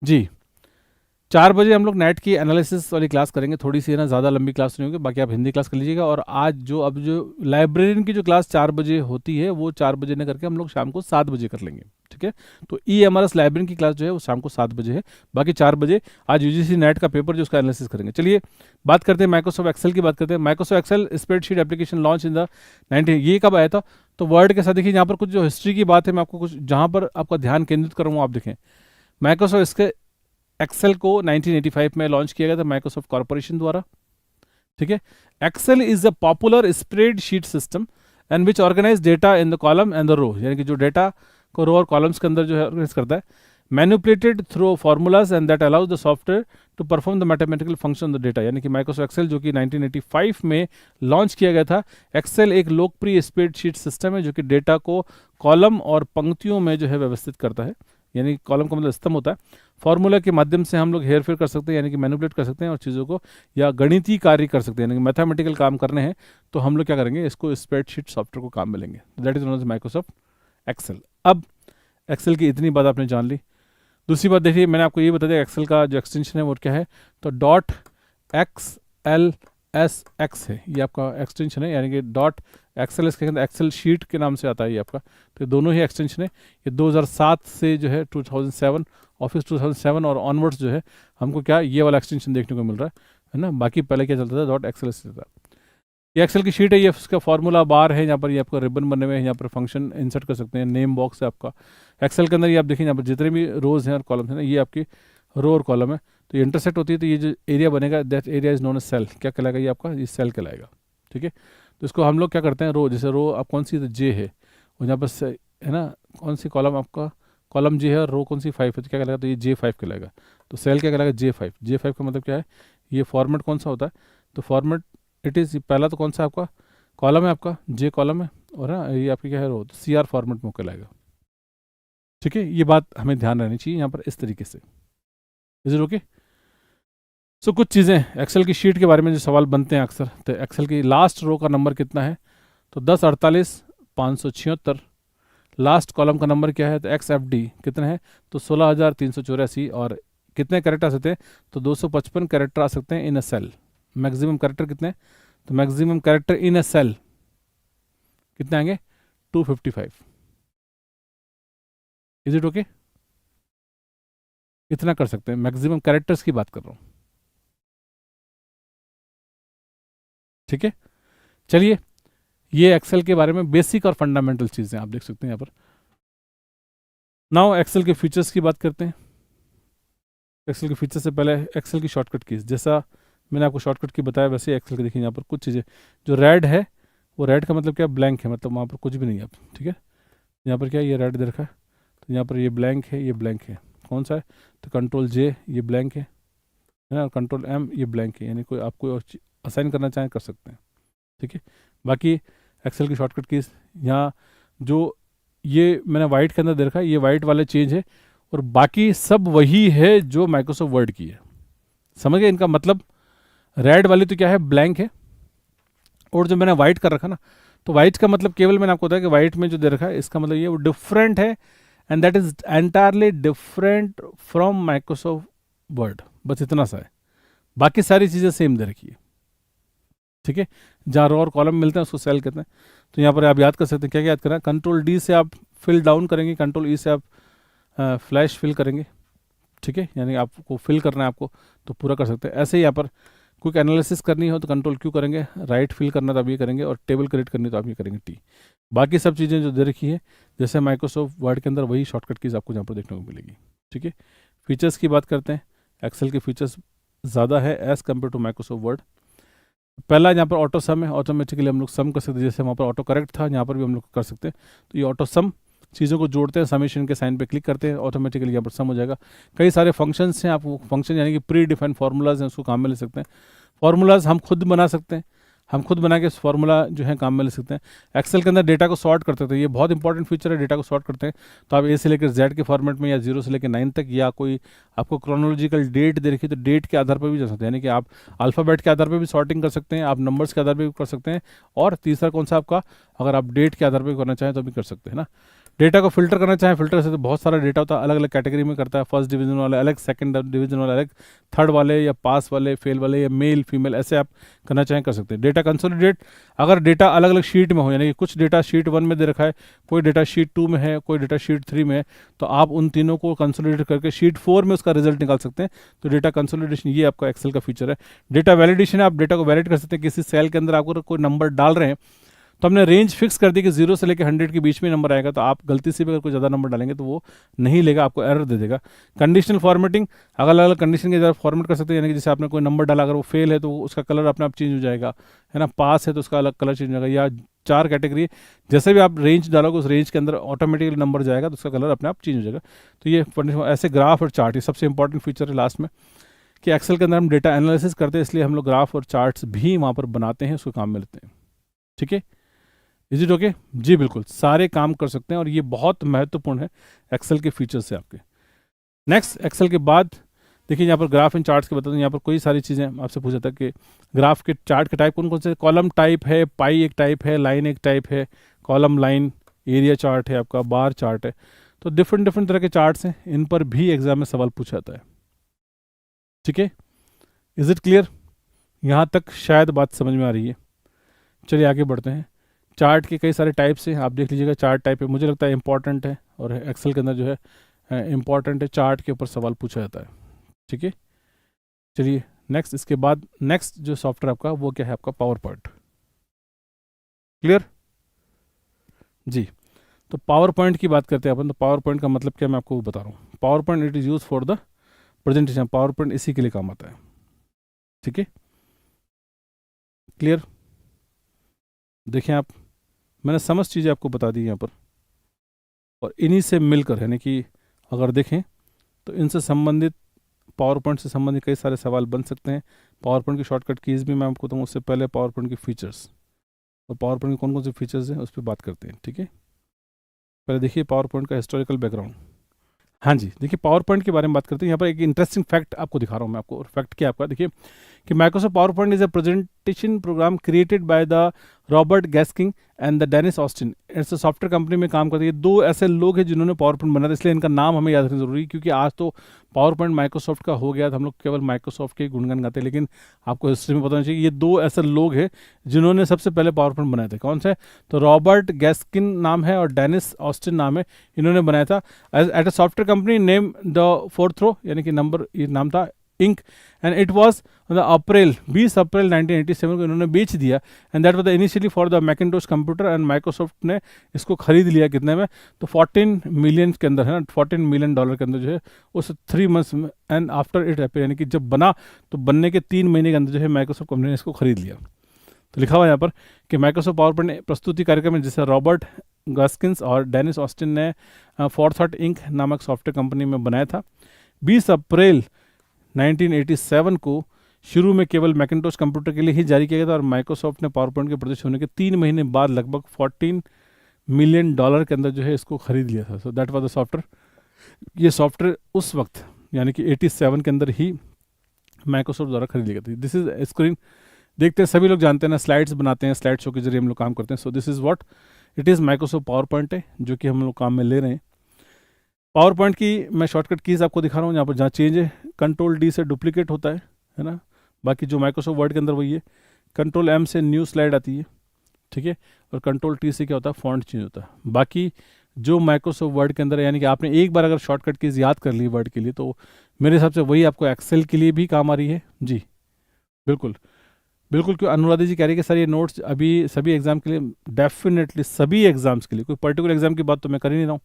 जी, 4 बजे हम लोग नेट की एनालिसिस वाली क्लास करेंगे, थोड़ी सी है ना, ज़्यादा लंबी क्लास नहीं होगी, बाकी आप हिंदी क्लास कर लीजिएगा। और आज जो अब जो लाइब्रेरियन की जो क्लास 4 बजे होती है, वो 4 बजे न करके हम लोग शाम को 7 बजे कर लेंगे। ठीक है, तो EMRS लाइब्रेरियन की क्लास जो है वो शाम को 7 बजे है, बाकी 4 बजे आज UGC नेट का पेपर जो उसका एनालिसिस करेंगे। चलिए बात करते हैं माइक्रोसॉफ्ट एक्सेल की, बात करते हैं। Microsoft Excel spreadsheet application launch in the 19, ये कब आया था? तो वर्ड के साथ देखिए यहाँ पर कुछ जो हिस्ट्री की बात है, मैं आपको कुछ जहाँ पर आपका ध्यान केंद्रित करूँगा, आप देखें माइक्रोसॉफ्ट इसके एक्सेल को 1985 में लॉन्च किया गया था माइक्रोसॉफ्ट कॉर्पोरेशन द्वारा। ठीक है, Excel is a popular spreadsheet system and which organize data in the column and the row, यानी कि जो डेटा को रो और कॉलम्स के अंदर जो है ऑर्गेनाइज करता है, manipulated through formulas and that allows the software to perform the mathematical function the data. यानी कि माइक्रोसॉफ्ट एक्सेल जो कि 1985 में लॉन्च किया गया था। एक्सेल एक लोकप्रिय स्प्रेडशीट सिस्टम है जो कि डेटा को कॉलम और पंक्तियों में जो है व्यवस्थित करता है, यानी कॉलम का मतलब स्तंभ होता है। फॉर्मूला के माध्यम से हम लोग हेर फेर कर सकते हैं, यानी कि मैनिपुलेट कर सकते हैं और चीज़ों को, या गणितीय कार्य कर सकते हैं, यानी कि मैथमेटिकल काम करने हैं तो हम लोग क्या करेंगे, इसको स्प्रेडशीट सॉफ्टवेयर को काम में लेंगे। That is known as Microsoft Excel. अब एक्सेल की इतनी बात आपने जान ली। दूसरी बात देखिए, मैंने आपको ये बता दिया एक्सेल का जो एक्सटेंशन है वो क्या है, तो .XLSX है, ये आपका एक्सटेंशन है, यानी कि एक्सेल इसके अंदर एक्सेल शीट के नाम से आता है ये आपका। तो ये दोनों ही एक्सटेंशन है, ये 2007 से जो है 2007 ऑफिस 2007 और ऑनवर्ड्स जो है हमको क्या ये वाला एक्सटेंशन देखने को मिल रहा है ना। बाकी पहले क्या चलता था डॉट एक्सेल से था। ये एक्सेल की शीट है, ये उसका फॉर्मूला बार है, यहाँ पर ये आपका रिबन बने हुए हैं, यहाँ पर फंक्शन इंसर्ट कर सकते हैं, नेम बॉक्स है आपका। एक्सेल के अंदर ये आप देखिए यहाँ पर जितने भी रोज हैं और कॉलम्स हैं ना, ये आपकी रो और कॉलम है। तो ये इंटरसेक्ट होती है तो ये जो एरिया बनेगा that area is known as cell. क्या कहलाएगा ये आपका, ये सेल कहलाएगा। ठीक है, तो इसको हम लोग क्या करते हैं, रो, जैसे रो आप कौन सी, तो जे है, और यहाँ पर है ना कौन सी कॉलम आपका, कॉलम जे है और रो कौन सी 5 है, तो क्या कहलाएगा, तो ये J5 कहलाएगा। तो सेल क्या कहलाएगा, J5। J5 का मतलब क्या है, ये फॉर्मेट कौन सा होता है, तो फॉर्मेट इट इज़, पहला तो कौन सा आपका कॉलम है, आपका J कॉलम है, और ना ये आपकी क्या है रो, तो CR फॉर्मेट में कहलाएगा। ठीक है, ये बात हमें ध्यान रहनी चाहिए यहाँ पर इस तरीके से। Is it okay? सो कुछ चीज़ें एक्सेल की शीट के बारे में जो सवाल बनते हैं अक्सर, तो एक्सेल की लास्ट रो का नंबर कितना है, तो 1048,576। लास्ट कॉलम का नंबर क्या है, तो XFD कितना है, तो 16,384। और कितने कैरेक्टर आ सकते हैं, तो 255 कैरेक्टर आ सकते हैं in a cell. Maximum character कितने हैं, तो maximum character in a cell कितने आएंगे, 255। Is it okay? इतना कर सकते हैं, मैक्सिमम कैरेक्टर्स की बात कर रहा हूँ। ठीक है, चलिए ये एक्सेल के बारे में बेसिक और फंडामेंटल चीज़ें आप देख सकते हैं यहाँ पर। नाउ एक्सेल के फीचर्स की बात करते हैं। एक्सेल के फीचर से पहले एक्सेल की शॉर्टकट कीज, जैसा मैंने आपको शॉर्टकट की बताया वैसे एक्सेल के देखिए यहाँ पर कुछ चीज़ें। जो रेड है वो रेड का मतलब क्या, ब्लैंक है, मतलब वहाँ पर कुछ भी नहीं है। ठीक है, यहाँ पर क्या है, ये रेड दे रखा है, तो यहाँ पर ये ब्लैंक है, ये ब्लैंक है, कौन सा है, तो कंट्रोल J ये ब्लैंक है ना, कंट्रोल M ये ब्लैंक है, यानी कोई आप कोई और असाइन करना चाहें कर सकते हैं। ठीक है, बाकी एक्सेल की शॉर्टकट कीज यहाँ जो ये मैंने वाइट के अंदर दे रखा है, ये वाइट वाले चेंज है, और बाकी सब वही है जो माइक्रोसॉफ्ट वर्ड की है। समझ गए इनका मतलब, रेड वाली तो क्या है, ब्लैंक है, और जो मैंने वाइट कर रखा ना, तो वाइट का मतलब केवल मैंने आपको बताया कि वाइट में जो दे रखा है इसका मतलब ये वो डिफरेंट है, and that is entirely different from Microsoft word, बस इतना सा है, बाकी सारी चीज़ें सेम दे रखी है। ठीक है, जहाँ रो और कॉलम मिलते हैं उसको सेल कहते हैं। तो यहाँ पर आप याद कर सकते हैं, क्या क्या याद करना है, कंट्रोल D से आप फिल डाउन करेंगे, कंट्रोल E से आप फ्लैश फिल करेंगे। ठीक है, यानी आपको फिल करना है आपको, तो पूरा कर सकते हैं। ऐसे ही यहाँ पर क्विक एनालिसिस करनी हो तो कंट्रोल Q करेंगे, राइट फिल करना तो आप ये करेंगे, और टेबल क्रिएट करनी तो आप ये करेंगे T। बाकी सब चीज़ें जो दे रखी है जैसे माइक्रोसॉफ्ट वर्ड के अंदर, वही शॉर्टकट कीज आपको यहाँ पर देखने को मिलेगी। ठीक है, फीचर्स की बात करते हैं। एक्सेल के फीचर्स ज़्यादा है as compare to Microsoft Word. पहला यहाँ पर ऑटो सम है, ऑटोमेटिकली हम लोग सम कर सकते हैं, जैसे वहाँ पर ऑटो करेक्ट था, यहाँ पर भी हम लोग कर सकते हैं। तो ये ऑटो सम चीज़ों को जोड़ते हैं, समेशन के साइन पे क्लिक करते हैं, ऑटोमेटिकली यहाँ पर सम हो जाएगा। कई सारे फंक्शंस हैं, आप फंक्शन यानी कि प्री डिफाइंड फार्मूलाज हैं, उसको काम में ले सकते हैं। फार्मूलाज हम खुद बना सकते हैं, हम खुद बना के फार्मूला जो है काम में ले सकते हैं। एक्सेल के अंदर डेटा को सॉर्ट कर सकते हैं, ये बहुत इंपॉर्टेंट फीचर है, डेटा को सॉर्ट करते हैं। तो आप A से लेकर Z के फॉर्मेट में, या 0 से लेकर 9 तक, या कोई आपको क्रोनोलॉजिकल डेट दे रखी है तो डेट के आधार पर भी जा सकते हैं, यानी कि आप अल्फ़ाबेट के आधार पर भी सॉर्टिंग कर सकते हैं, आप नंबर्स के आधार पर भी कर सकते हैं, और तीसरा कौन सा आपका, अगर आप डेट के आधार पर करना चाहें तो भी कर सकते हैं ना। डेटा को फिल्टर करना चाहें, फिल्टर से तो बहुत सारा डेटा होता है, अलग अलग कैटेगरी में करता है, फर्स्ट डिवीजन वाले अलग, सेकंड डिवीजन वाले अलग, थर्ड वाले या पास वाले, फेल वाले, या मेल फीमेल, ऐसे आप करना चाहें कर सकते हैं। डेटा कंसोलिडेट, अगर डेटा अलग अलग शीट में हो, यानी कि कुछ डेटा शीट 1 में दे रखा है, कोई डेटा शीट 2 में है, कोई डेटा शीट 3 में है, तो आप उन तीनों को कंसोलिडेट करके शीट 4 में उसका रिजल्ट निकाल सकते हैं। तो डेटा कंसोलिडेशन ये आपका एक्सेल का फीचर है। डेटा वैलिडेशन है, आप डेटा को वैलिड कर सकते हैं, किसी सेल के अंदर आपको कोई नंबर डाल रहे हैं तो हमने रेंज फिक्स कर दी कि 0 से लेकर 100 के बीच में नंबर आएगा, तो आप गलती से भी अगर कोई ज़्यादा नंबर डालेंगे तो वो नहीं लेगा, आपको एरर दे देगा। कंडीशनल फॉर्मेटिंग, अलग अलग कंडीशन के द्वारा फॉर्मेट कर सकते हैं, यानी कि जैसे आपने कोई नंबर डाला, अगर वो फेल है तो उसका कलर अपने आप चेंज हो जाएगा, है ना, पास है तो उसका अलग कलर चेंज हो जाएगा, या 4 कैटेगरी, जैसे भी आप रेंज डालोगे उस रेंज के अंदर ऑटोमेटिकली नंबर जाएगा तो उसका कलर अपने आप चेंज हो जाएगा। तो ये ऐसे ग्राफ और चार्ट, ये सबसे इंपॉर्टेंट फीचर है लास्ट में, कि एक्सेल के अंदर हम डेटा एनालिसिस करते हैं, इसलिए हम लोग ग्राफ और चार्ट्स भी वहाँ पर बनाते हैं, उसको काम में लेते हैं। ठीक है, इज इट ओके? जी बिल्कुल, सारे काम कर सकते हैं, और ये बहुत महत्वपूर्ण है एक्सेल के फीचर्स से आपके। नेक्स्ट, एक्सेल के बाद देखिए यहाँ पर ग्राफ एंड चार्ट्स के बताते हैं, यहाँ पर कोई सारी चीज़ें आपसे पूछा था कि ग्राफ के चार्ट के टाइप कौन कौन से, कॉलम टाइप है, पाई एक टाइप है, लाइन एक टाइप है, कॉलम लाइन, एरिया चार्ट है आपका, बार चार्ट है। तो डिफरेंट डिफरेंट तरह के चार्ट्स हैं, इन पर भी एग्जाम में सवाल पूछा जाता है। ठीक है, इज इट क्लियर? यहाँ तक शायद बात समझ में आ रही है। चलिए आगे बढ़ते हैं चार्ट के कई सारे टाइप्स हैं, आप देख लीजिएगा चार्ट टाइप है, मुझे लगता है इंपॉर्टेंट है, और एक्सेल के अंदर जो है इंपॉर्टेंट है, चार्ट के ऊपर सवाल पूछा जाता है। ठीक है, चलिए नेक्स्ट, इसके बाद नेक्स्ट जो सॉफ्टवेयर आपका वो क्या है, आपका पावर पॉइंट। क्लियर जी। तो पावर पॉइंट की बात करते हैं अपन, तो पावर पॉइंट का मतलब क्या मैं आपको बता रहा हूँ। Power point it is use for the presentation, power point इसी के लिए काम आता है। ठीक है, क्लियर। देखें आप, मैंने समझ चीज़ें आपको बता दी यहाँ पर, और इन्हीं से मिलकर, यानी कि अगर देखें तो इनसे संबंधित, पावर पॉइंट से संबंधित कई सारे सवाल बन सकते हैं। पावर पॉइंट की शॉर्टकट कीज़ भी मैं आपको दूँगा, उससे पहले पावर पॉइंट की फीचर्स, और पावर पॉइंट के कौन कौन से फीचर्स हैं उस पर बात करते हैं। ठीक है, पहले देखिए पावर पॉइंट का हिस्टोरिकल बैकग्राउंड। हाँ जी, देखिए पावर पॉइंट के बारे में बात करते हैं। यहाँ पर एक इंटरेस्टिंग फैक्ट आपको दिखा रहा हूँ मैं आपको, और फैक्ट क्या आपका, देखिए कि Microsoft PowerPoint is a presentation program created by the Robert Gaskins and the Dennis Austin. Its software company में काम करती है, दो ऐसे लोग हैं जिन्होंने पावर पॉइंट बनाया था, इसलिए इनका नाम हमें याद रखना जरूरी है, क्योंकि आज तो पावर पॉइंट माइक्रोसॉफ्ट का हो गया था, हम लोग केवल माइक्रोसॉफ्ट के गुणगान गाते हैं, लेकिन आपको हिस्ट्री में पता होना चाहिए ये दो ऐसे लोग हैं जिन्होंने सबसे पहले पावर पॉइंट बनाए थे। कौन से? तो रॉबर्ट गैस्किन नाम है और डेनिस ऑस्टिन नाम है, इन्होंने बनाया था at a software company name the Forethought, यानी कि नंबर ये नाम था, Inc, and it was the April 20 April 1987 को इन्होंने बेच दिया, and that was the initially for the Macintosh computer, and Microsoft ने इसको खरीद लिया कितने में, तो 14 मिलियन के अंदर है ना, $14 मिलियन के अंदर जो है उस 3 मंथ्स में, एंड आफ्टर इट अपीयर, यानी कि जब बना तो बनने के 3 महीने के अंदर जो है माइक्रोसॉफ्ट कंपनी ने इसको खरीद लिया। तो लिखा हुआ यहाँ पर कि माइक्रोसॉफ्ट पावर पॉइंट प्रस्तुति कार्यक्रम में जिसे रॉबर्ट गस्किंस और डेनिस ऑस्टिन ने फोर्थॉट इंक नामक सॉफ्टवेयर कंपनी में बनाया था। 20 अप्रैल 1987 को शुरू में केवल मैकिन्टोश कंप्यूटर के लिए ही जारी किया गया था, और माइक्रोसॉफ्ट ने पावर पॉइंट के प्रदर्शन होने के 3 महीने बाद लगभग $14 मिलियन के अंदर जो है इसको खरीद लिया था। So that was the software. ये सॉफ्टवेयर उस वक्त यानी कि 87 के अंदर ही माइक्रोसॉफ्ट द्वारा खरीद लिया गया था। दिस इज स्क्रीन, देखते हैं सभी लोग जानते हैं ना, स्लाइड्स बनाते हैं, स्लाइड शो के जरिए हम लोग काम करते हैं। So this is what it is, Microsoft power point है जो कि हम लोग काम में ले रहे हैं। पावर पॉइंट की मैं शॉर्टकट कीज़ आपको दिखा रहा हूँ, यहाँ पर जहाँ चेंज है कंट्रोल डी से डुप्लीकेट होता है ना, बाकी जो माइक्रोसॉफ्ट वर्ड के अंदर वही है। कंट्रोल एम से न्यू स्लाइड आती है, ठीक है, और कंट्रोल टी से क्या होता है, फॉन्ट चेंज होता है। बाकी जो माइक्रोसॉफ्ट वर्ड के अंदर है, यानी कि आपने एक बार अगर शॉर्टकट कीज़ याद कर ली वर्ड के लिए, तो मेरे हिसाब से वही आपको एक्सेल के लिए भी काम आ रही है। जी बिल्कुल बिल्कुल, क्यों अनुराधा जी कह रही है कि सर ये नोट्स अभी सभी एग्जाम के लिए, डेफिनेटली सभी एग्जाम्स के लिए, कोई पर्टिकुलर एग्जाम की बात तो मैं कर ही नहीं रहा हूँ,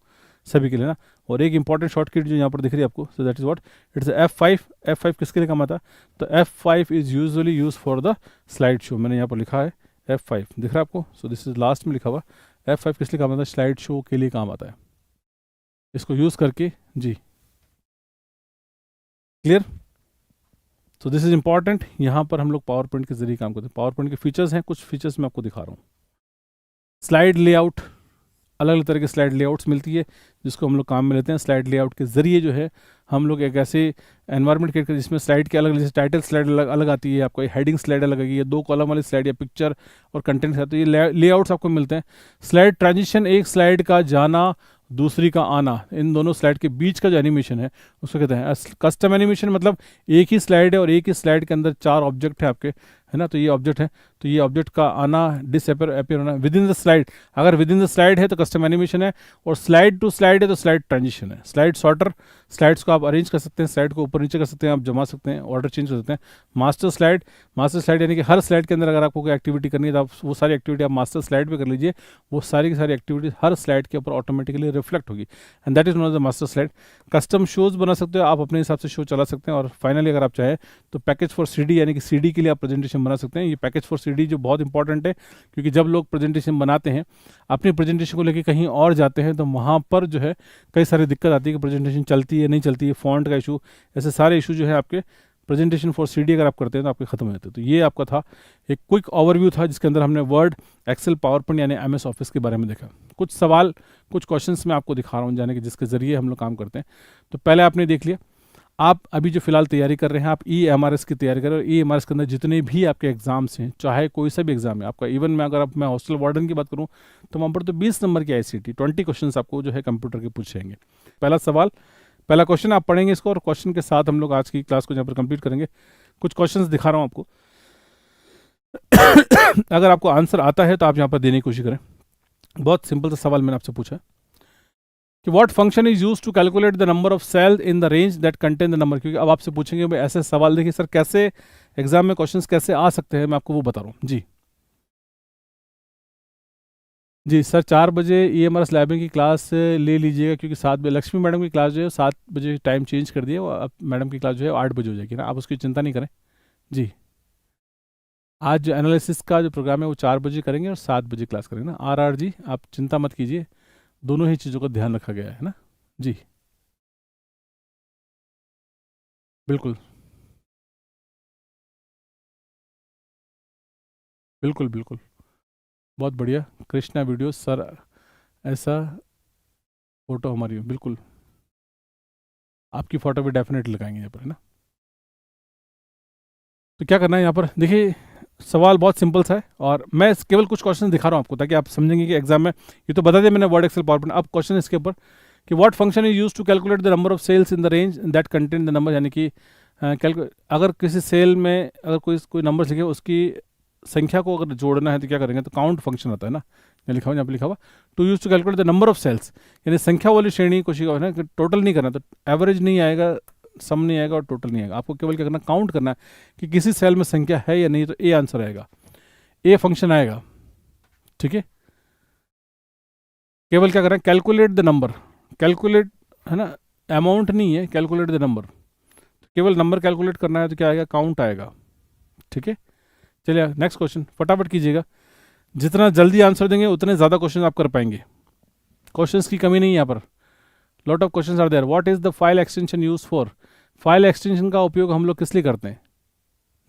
सभी के लिए ना। और एक इंपॉर्टेंट शॉर्टकट जो यहाँ पर दिख रही है आपको, सो that is what it's F5। F5 किसके लिए काम आता है? तो F5 is usually use for the slide show. मैंने यहाँ पर लिखा है F5, दिख रहा है आपको? सो दिस इज लास्ट में लिखा हुआ, F5 किस लिए काम आता है? स्लाइड शो के लिए काम आता है, इसको यूज करके। जी क्लियर। तो दिस इज इंपॉर्टेंट, यहाँ पर हम लोग पावर पॉइंट के जरिए काम करते हैं। पावर पॉइंट के फीचर्स हैं, कुछ फीचर्स मैं आपको दिखा रहा हूँ। स्लाइड लेआउट, अलग अलग तरह के स्लाइड लेआउट्स मिलती है जिसको हम लोग काम में लेते हैं। स्लाइड लेआउट के जरिए जो है हम लोग एक ऐसे एनवायरनमेंट क्रिएट करें जिसमें स्लाइड के अलग अलग, जैसे टाइटल स्लाइड अलग अलग आती है, आपको हेडिंग स्लाइड अलग आएगी, 2 कॉलम वाली स्लाइड या पिक्चर और कंटेंट के साथ, तो ये लेआउट्स आपको मिलते हैं। स्लाइड ट्रांजिशन, एक स्लाइड का जाना दूसरी का आना, इन दोनों स्लाइड के बीच का जो एनिमेशन है उसको कहते हैं कस्टम एनिमेशन। मतलब एक ही स्लाइड है और एक ही स्लाइड के अंदर 4 ऑब्जेक्ट है आपके, है ना, तो ये ऑब्जेक्ट है, तो ये ऑब्जेक्ट का आना, डिसअपियर अपीयर होना विद इन द स्लाइड। अगर विद इन द स्लाइड है तो कस्टम एनिमेशन है, और स्लाइड टू स्लाइड है तो स्लाइड ट्रांजिशन है। स्लाइड सॉर्टर, स्लाइड्स को आप अरेंज कर सकते हैं, स्लाइड को ऊपर नीचे कर सकते हैं, आप जमा सकते हैं, ऑर्डर चेंज कर सकते हैं। मास्टर स्लाइड, मास्टर स्लाइड यानी कि हर स्लाइड के अंदर अगर आपको कोई एक्टिविटी करनी है तो आप वो सारी एक्टिविटी आप मास्टर स्लाइड पे कर लीजिए, वो सारी की सारी एक्टिविटी हर स्लाइड के ऊपर ऑटोमेटिकली रिफ्लेक्ट होगी, and that is not the master slide. Custom shows बना सकते हो आप, अपने हिसाब से शो चला सकते हैं। और फाइनली अगर आप चाहें तो पैकेज फॉर सीडी, यानी कि सीडी के लिए आप प्रेजेंटेशन बना सकते हैं। ये पैकेज फॉर सीडी जो बहुत इंपॉर्टेंट है, क्योंकि जब लोग प्रेजेंटेशन बनाते हैं, अपनी प्रेजेंटेशन को लेकर कहीं और जाते हैं, तो वहाँ पर जो है कई सारी दिक्कत आती है कि प्रेजेंटेशन चलती है नहीं चलती है, फॉन्ट का इशू, ऐसे सारे इशू जो है आपके प्रेजेंटेशन फॉर सीडी अगर आप करते हैं तो आपके खत्म हो जाते हैं। तो ये आपका था एक क्विक ओवरव्यू था जिसके अंदर हमने वर्ड, एक्सेल, पावर पॉइंट यानी एमएस ऑफिस के बारे में देखा। कुछ सवाल, कुछ क्वेश्चंस मैं आपको दिखा रहा हूँ जाने के, जिसके जरिए हम लोग काम करते हैं। तो पहले आपने देख लिया, आप अभी जो फिलहाल तैयारी कर रहे हैं, आप EMRS की तैयारी कर रहे हो। EMRS के अंदर जितने भी आपके एग्जाम्स हैं, चाहे कोई सा भी एग्जाम है आपका, इवन मैं अगर मैं हॉस्टल वार्डन की बात करूं तो वहाँ पर तो 20 नंबर की ICT 20 क्वेश्चन आपको जो है कंप्यूटर के पूछेंगे। पहला सवाल, पहला क्वेश्चन आप पढ़ेंगे इसको, और क्वेश्चन के साथ हम लोग आज की क्लास को यहाँ पर कंप्लीट करेंगे। कुछ क्वेश्चंस दिखा रहा हूँ आपको। अगर आपको आंसर आता है तो आप यहाँ पर देने की कोशिश करें। बहुत सिंपल सा सवाल मैंने आपसे पूछा कि what function is use to calculate the number of cells in the range that contain the number. क्योंकि अब आपसे पूछेंगे भाई ऐसे सवाल, देखिए सर कैसे एग्जाम में क्वेश्चंस कैसे आ सकते हैं, मैं आपको वो बता रहा हूँ। जी जी सर, 4 बजे EMRS लैबिंग की क्लास ले लीजिएगा, क्योंकि 7 बजे लक्ष्मी मैडम की क्लास जो है 7 बजे टाइम चेंज कर दिया, वो अब मैडम की क्लास जो है 8 बजे हो जाएगी ना, आप उसकी चिंता नहीं करें। जी, आज जो एनालिसिस का जो प्रोग्राम है वो 4 बजे करेंगे और 7 बजे क्लास करेंगे ना। RR जी आप चिंता मत कीजिए, दोनों ही चीज़ों का ध्यान रखा गया है ना। जी बिल्कुल बिल्कुल बिल्कुल, बहुत बढ़िया। कृष्णा वीडियो सर, ऐसा फोटो हमारी बिल्कुल, आपकी फ़ोटो भी डेफिनेटली लगाएंगे यहाँ पर, है ना। तो क्या करना है यहाँ पर, देखिए सवाल बहुत सिंपल सा है और मैं केवल कुछ क्वेश्चन दिखा रहा हूँ आपको ताकि आप समझेंगे कि एग्जाम में, ये तो बता दिया मैंने वर्ड एक्सेल पावर पॉइंट, अब क्वेश्चन इसके ऊपर कि what function is use to calculate the number of cells in the range that contain the number, यानी कि अगर किसी सेल में अगर कोई नंबर लिखे उसकी संख्या को अगर जोड़ना है तो क्या करेंगे, तो काउंट फंक्शन आता है ना, लिखा हुआ यहाँ पे लिखा हुआ to use to calculate the number of cells, यानी संख्या वाली श्रेणी को है ना, टोटल नहीं करना, तो एवरेज नहीं आएगा, सम नहीं आएगा और टोटल नहीं आएगा, आपको केवल क्या करना, काउंट करना है कि किसी सेल में संख्या है या नहीं, तो ए आंसर आएगा, ए फंक्शन आएगा। ठीक है, केवल क्या करना है, कैलकुलेट द नंबर, कैलकुलेट है ना, अमाउंट नहीं है, कैलकुलेट द नंबर, केवल नंबर कैलकुलेट करना है तो क्या आएगा, काउंट आएगा। ठीक है, चलिए नेक्स्ट क्वेश्चन फटाफट कीजिएगा, जितना जल्दी आंसर देंगे उतने ज़्यादा क्वेश्चन आप कर पाएंगे, क्वेश्चंस की कमी नहीं है यहाँ पर, lot of questions are there. What is the file extension use for, file extension का उपयोग हम लोग किस लिए करते हैं।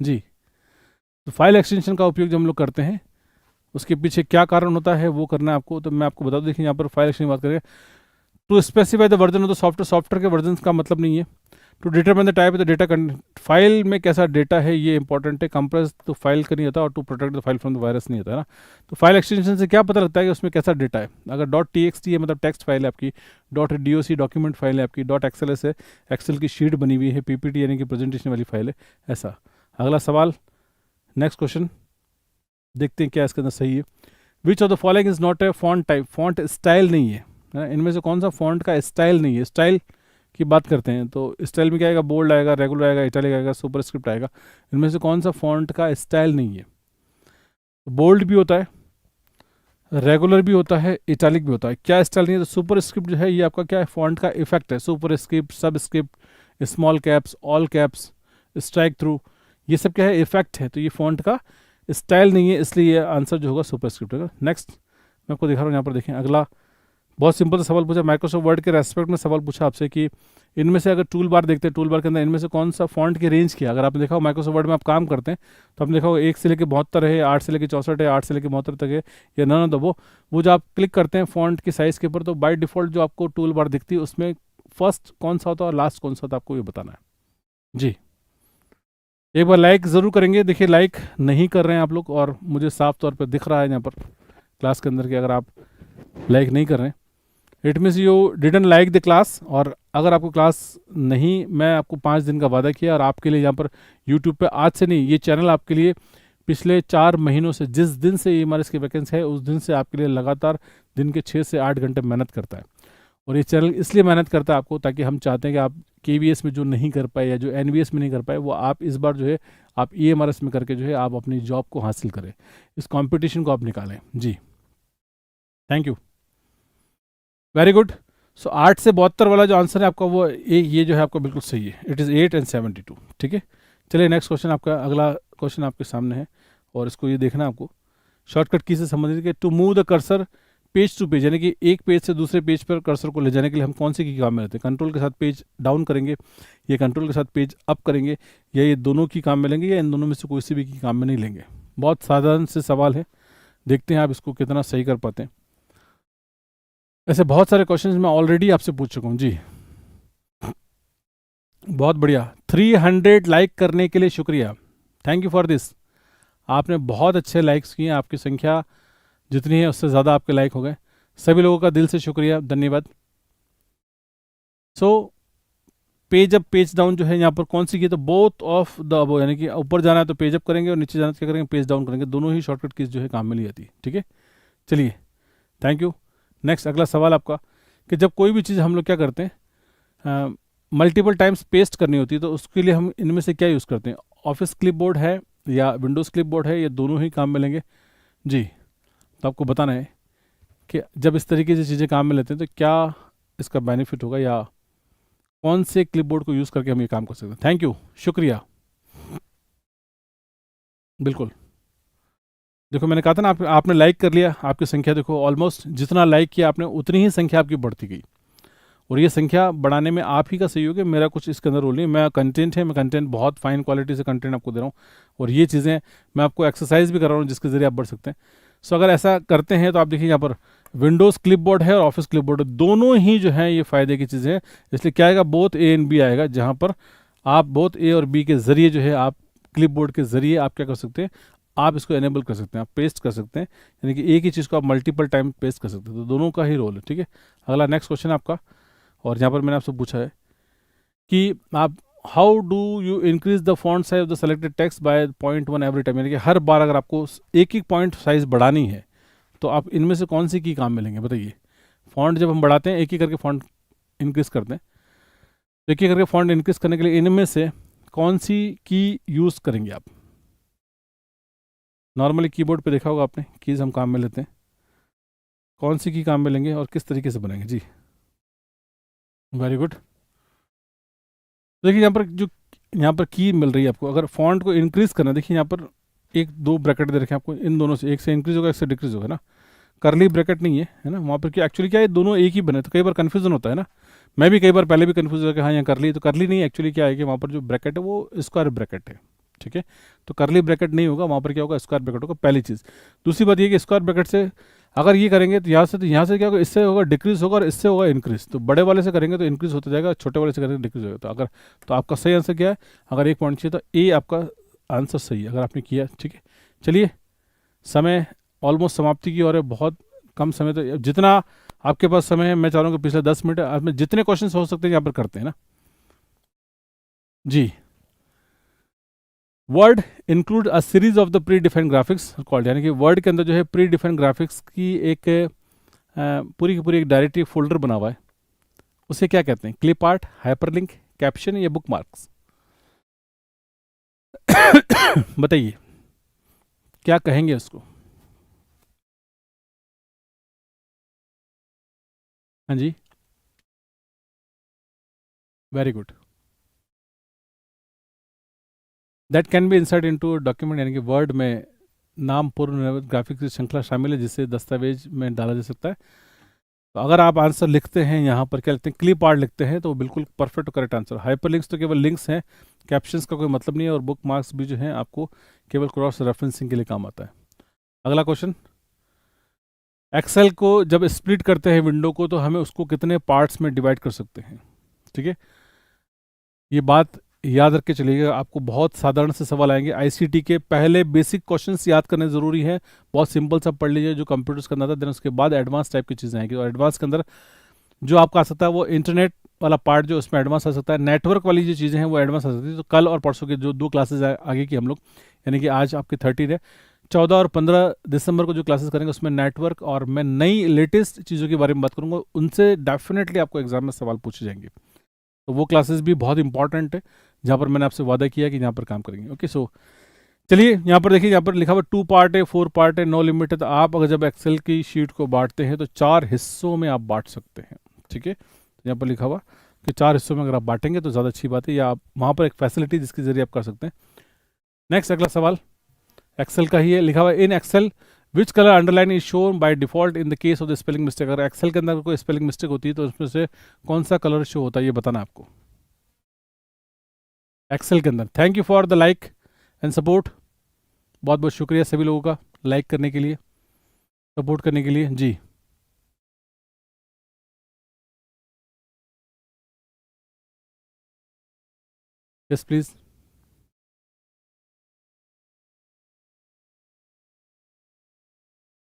जी, तो फाइल एक्सटेंशन का उपयोग जब हम लोग करते हैं उसके पीछे क्या कारण होता है वो करना है आपको, तो मैं आपको बता दूं, देखिए यहाँ पर फाइल एक्सटेंशन की बात करें, to specify the version of the software के वर्जन का मतलब नहीं है, to determine the type of the data, file में कैसा डेटा है ये इंपॉर्टेंट है, कंप्रेस तो फाइल का नहीं होता, और to protect the file from the virus नहीं होता है ना। तो फाइल एक्सटेंशन से क्या पता लगता है कि उसमें कैसा डेटा है, अगर .txt है मतलब टेक्स्ट फाइल है आपकी, .doc डॉक्यूमेंट फाइल है आपकी, .xls है एक्सेल की शीट बनी हुई है, PPT यानी कि प्रेजेंटेशन वाली फाइल है, ऐसा। अगला सवाल, नेक्स्ट क्वेश्चन देखते हैं क्या इसके अंदर सही है। Which of the following is not a font type, font style नहीं है, इनमें से कौन सा फॉन्ट का स्टाइल नहीं है, स्टाइल की बात करते हैं तो स्टाइल में क्या आएगा, बोल्ड आएगा, रेगुलर आएगा, इटैलिक आएगा, सुपर स्क्रिप्ट आएगा, इनमें से कौन सा फॉन्ट का स्टाइल नहीं है। बोल्ड भी होता है, रेगुलर भी होता है, इटैलिक भी होता है, क्या स्टाइल नहीं है, तो सुपर स्क्रिप्ट जो है ये आपका क्या है, फॉन्ट का इफेक्ट है, सुपर स्क्रिप्ट, सब script, small caps, all caps, strike through, ये सब क्या है, इफेक्ट है, तो ये फॉन्ट का स्टाइल नहीं है, इसलिए ये आंसर जो होगा सुपर स्क्रिप्ट होगा। नेक्स्ट मैं आपको दिखा रहा हूँ यहाँ पर, देखें अगला बहुत सिंपल सा सवाल पूछा, माइक्रोसॉफ्ट वर्ड के रेस्पेक्ट में सवाल पूछा आपसे कि इनमें से अगर टूल बार देखते हैं, टूल बार के अंदर इनमें से कौन सा फॉन्ट की रेंज किया, अगर आपने देखा हो माइक्रोसॉफ्ट वर्ड में आप काम करते हैं तो आपने देखा हो 1 से लेकर 72 है, 8 से लेकर 64 है, 8 से लेकर 72 तक है, या ना तो वो जो आप क्लिक करते हैं फॉन्ट की साइज़ के ऊपर, तो बाय डिफ़ॉल्ट जो आपको टूल बार दिखती है उसमें फर्स्ट कौन सा होता है और लास्ट कौन सा होता है, आपको ये बताना है। जी, एक बार लाइक ज़रूर करेंगे, देखिए लाइक नहीं कर रहे हैं आप लोग और मुझे साफ तौर पर दिख रहा है यहाँ पर क्लास के अंदर कि अगर आप लाइक नहीं कर रहे हैं, it means you didn't like the class. और अगर आपको क्लास नहीं, मैं आपको 5 दिन का वादा किया और आपके लिए यहाँ पर यूट्यूब पे आज से नहीं, ये चैनल आपके लिए पिछले 4 महीनों से, जिस दिन से EMRS की वैकेंसी है उस दिन से आपके लिए लगातार दिन के 6 से 8 घंटे मेहनत करता है। और ये चैनल इसलिए मेहनत करता है आपको, ताकि हम चाहते हैं कि आप KVS में जो नहीं कर पाए या जो NVS में नहीं कर पाए वो आप इस बार जो है आप EMRS में करके जो है आप अपनी जॉब को हासिल करें, इस कॉम्पिटिशन को आप निकालें। जी, थैंक यू, वेरी गुड। सो 8 से 72 वाला जो आंसर है आपका वो ये जो है आपका बिल्कुल सही है, इट इज़ 8 and 72। ठीक है, चलिए नेक्स्ट क्वेश्चन, आपका अगला क्वेश्चन आपके सामने है और इसको ये देखना है आपको, शॉर्टकट की से संबंधित कि to move the cursor page to page, यानी कि एक पेज से दूसरे पेज पर कर्सर को ले जाने के लिए हम कौन से की काम में लेते हैं, कंट्रोल के साथ पेज डाउन करेंगे या कंट्रोल के साथ पेज अप करेंगे, या ये दोनों की काम में लेंगे या इन दोनों में से कोई सी भी की काम में नहीं लेंगे। बहुत साधारण से सवाल है, देखते हैं आप इसको कितना सही कर पाते हैं। ऐसे बहुत सारे क्वेश्चंस मैं ऑलरेडी आपसे पूछ चुका हूँ। जी, बहुत बढ़िया, 300 लाइक करने के लिए शुक्रिया, थैंक यू फॉर दिस। आपने बहुत अच्छे लाइक्स किए, आपकी संख्या जितनी है उससे ज़्यादा आपके लाइक हो गए, सभी लोगों का दिल से शुक्रिया, धन्यवाद। So page up page down जो है यहाँ पर कौन सी की, तो बोथ ऑफ द अबव, यानी कि ऊपर जाना है तो पेज अप करेंगे और नीचे जाना है तो क्या करेंगे, पेज डाउन करेंगे। दोनों ही शॉर्टकट कीज जो है काम में ली जाती है। ठीक है, चलिए थैंक यू। नेक्स्ट अगला सवाल आपका, कि जब कोई भी चीज़ हम लोग क्या करते हैं, मल्टीपल टाइम्स पेस्ट करनी होती है, तो उसके लिए हम इनमें से क्या यूज़ करते हैं? ऑफिस क्लिपबोर्ड है या विंडोज़ क्लिपबोर्ड है, या दोनों ही काम में लेंगे? जी, तो आपको बताना है कि जब इस तरीके से चीज़ें काम में लेते हैं तो क्या इसका बेनिफिट होगा, या कौन से क्लिपबोर्ड को यूज़ करके हम ये काम कर सकते हैं। थैंक यू, शुक्रिया। बिल्कुल, देखो मैंने कहा था ना, आपने लाइक कर लिया, आपकी संख्या देखो ऑलमोस्ट जितना लाइक किया आपने उतनी ही संख्या आपकी बढ़ती गई। और ये संख्या बढ़ाने में आप ही का सहयोग है, मेरा कुछ इसके अंदर रोल नहीं। मैं कंटेंट है, मैं कंटेंट बहुत फाइन क्वालिटी से कंटेंट आपको दे रहा हूँ, और ये चीज़ें मैं आपको एक्सरसाइज भी कर रहा हूँ जिसके ज़रिए आप बढ़ सकते हैं। सो अगर ऐसा करते हैं तो आप देखिए यहाँ पर विंडोज़ क्लिपबोर्ड है और ऑफिस क्लिपबोर्ड है, दोनों ही जो है ये फ़ायदे की चीज़ें हैं। इसलिए क्या आएगा, बोथ ए एंड बी आएगा, जहाँ पर आप बोथ ए और बी के ज़रिए जो है आप क्लिपबोर्ड के ज़रिए आप क्या कर सकते हैं, आप इसको एनेबल कर सकते हैं, आप पेस्ट कर सकते हैं, यानी कि एक ही चीज़ को आप मल्टीपल टाइम पेस्ट कर सकते हैं। तो दोनों का ही रोल है। ठीक है, अगला नेक्स्ट क्वेश्चन आपका, और यहाँ पर मैंने आपसे पूछा है कि आप how do you increase the font size of the selected text bye 0.1 every time, यानी कि हर बार अगर आपको एक ही पॉइंट साइज बढ़ानी है तो आप इनमें से कौन सी की काम में लेंगे, बताइए। फॉन्ट जब हम बढ़ाते हैं, एक ही करके फॉन्ट इंक्रीज करते हैं, तो एक ही करके फॉन्ट इंक्रीज करने के लिए इनमें से कौन सी की यूज़ करेंगे आप? नॉर्मली कीबोर्ड पे देखा होगा आपने, कीज़ हम काम में लेते हैं, कौन सी की काम में लेंगे और किस तरीके से बनाएंगे? जी, वेरी गुड। देखिए यहाँ पर की मिल रही है आपको, अगर फॉन्ट को इंक्रीज करना, देखिए यहाँ पर एक दो ब्रैकेट दे रखे हैं आपको, इन दोनों से एक से इंक्रीज होगा एक से डिक्रीज होगा ना, करली ब्रैकेट नहीं है ना वहाँ पर, क्या एक्चुअली क्या है, दोनों एक ही बने, तो कई बार कन्फ्यूजन होता है ना। मैं भी कई बार पहले भी कन्फ्यूज होगा कि हाँ यहाँ करली, तो करली नहीं, एक्चुअली क्या है कि वहाँ पर जो ब्रैकेट है वो स्क्वायर ब्रैकेट है। ठीक है, तो करली ब्रैकेट नहीं होगा वहाँ पर, क्या होगा, स्क्वायर ब्रैकेट होगा, पहली चीज़। दूसरी बात ये कि स्क्वायर ब्रैकेट से अगर ये करेंगे तो यहाँ से क्या होगा, इससे होगा डिक्रीज होगा और इससे होगा इंक्रीज। तो बड़े वाले से करेंगे तो इंक्रीज होता जाएगा, छोटे वाले से करेंगे डिक्रीज होगा। तो अगर, तो आपका सही आंसर क्या है? अगर एक पॉइंट चाहिए तो ए आपका आंसर सही है, अगर आपने किया। ठीक है, चलिए समय ऑलमोस्ट समाप्ति की और है, बहुत कम समय, तो जितना आपके पास समय है मैं चाह रहा हूँ कि पिछले 10 मिनट आपने जितने क्वेश्चन हो सकते हैं यहाँ पर करते हैं ना। जी, Word include a series of the predefined graphics called, यानी कि वर्ड के अंदर जो है प्री डिफाइंड ग्राफिक्स की एक पूरी की पूरी एक डायरेक्टरी फोल्डर बना हुआ है, उसे क्या कहते हैं? क्लिप आर्ट, हाइपरलिंक, कैप्शन या बुक मार्क्स? बताइए क्या कहेंगे उसको। हाँ जी, very good. That can be insert into document, यानी कि वर्ड में नाम पूर्ण ग्राफिक्स की श्रृंखला शामिल है जिसे दस्तावेज में डाला जा सकता है। तो अगर आप आंसर लिखते हैं यहाँ पर क्या लिखते हैं, क्लिप आर्ट लिखते हैं, तो बिल्कुल परफेक्ट करेक्ट आंसर। हाइपरलिंक्स तो केवल लिंक्स हैं, कैप्शंस का कोई मतलब नहीं है, और बुक मार्क्स भी जो है आपको केवल क्रॉस रेफरेंसिंग के लिए काम आता है। अगला क्वेश्चन, एक्सेल को जब स्प्लिट करते हैं विंडो को, तो हमें उसको कितने पार्ट्स में डिवाइड कर सकते हैं? ठीक है, ये बात याद रख के चलिएगा, आपको बहुत साधारण से सवाल आएंगे आईसीटी के। पहले बेसिक क्वेश्चंस याद करने ज़रूरी है, बहुत सिंपल सा पढ़ लीजिए जो कंप्यूटर्स का अंदर था, देन उसके बाद एडवांस टाइप की चीज़ें आएंगी। और एडवांस के अंदर जो आपका आ सकता है वो इंटरनेट वाला पार्ट, जो उसमें एडवांस आ सकता है, नेटवर्क वाली जो चीज़ें हैं वो एडवांस आ सकती है। तो कल और परसों के जो दो क्लासेज आगे की हम लोग, यानी कि आज आपकी 13 है, 14 और 15 दिसंबर को जो क्लासेस करेंगे उसमें नेटवर्क और मैं नई लेटेस्ट चीज़ों के बारे में बात करूंगा, उनसे डेफिनेटली आपको एग्जाम में सवाल पूछे जाएंगे। तो वो क्लासेस भी बहुत इंपॉर्टेंट है, जहाँ पर मैंने आपसे वादा किया कि यहाँ पर काम करेंगे। ओके, सो चलिए यहाँ पर देखिए, यहाँ पर लिखा हुआ 2 पार्ट है, 4 पार्ट है, नो लिमिट है। तो आप अगर जब एक्सेल की शीट को बांटते हैं तो 4 हिस्सों में आप बांट सकते हैं। ठीक है, तो यहाँ पर लिखा हुआ कि 4 हिस्सों में अगर आप बांटेंगे तो ज़्यादा अच्छी बात है, या आप वहाँ पर एक फैसिलिटी जिसके जरिए आप कर सकते हैं। नेक्स्ट अगला सवाल एक्सेल का ही है, लिखा हुआ in Excel which colour underline is shown by default in the case of the spelling mistake. अगर एक्सेल के अंदर कोई स्पेलिंग मिस्टेक होती है तो उसमें से कौन सा कलर शो होता है, ये बताना आपको एक्सेल के अंदर। Thank you for the like and support, बहुत बहुत शुक्रिया सभी लोगों का लाइक करने के लिए, सपोर्ट करने के लिए। जी, यस प्लीज़।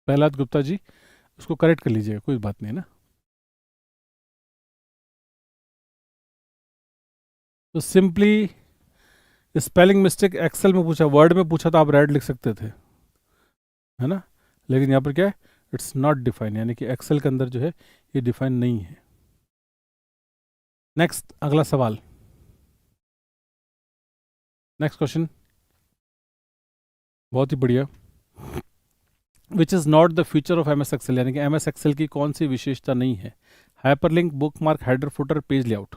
प्रहलाद गुप्ता जी, उसको करेक्ट कर लीजिएगा, कोई बात नहीं है ना। तो सिंपली स्पेलिंग मिस्टेक एक्सेल में पूछा, वर्ड में पूछा तो आप रेड लिख सकते थे, है ना, लेकिन यहाँ पर क्या है, इट्स नॉट डिफाइन, यानी कि एक्सेल के अंदर जो है ये डिफाइन नहीं है। नेक्स्ट, अगला सवाल, नेक्स्ट क्वेश्चन, बहुत ही बढ़िया। Which is not the feature of MS Excel, यानी कि MS एक्सेल की कौन सी विशेषता नहीं है? Hyperlink, bookmark, header, footer, page layout.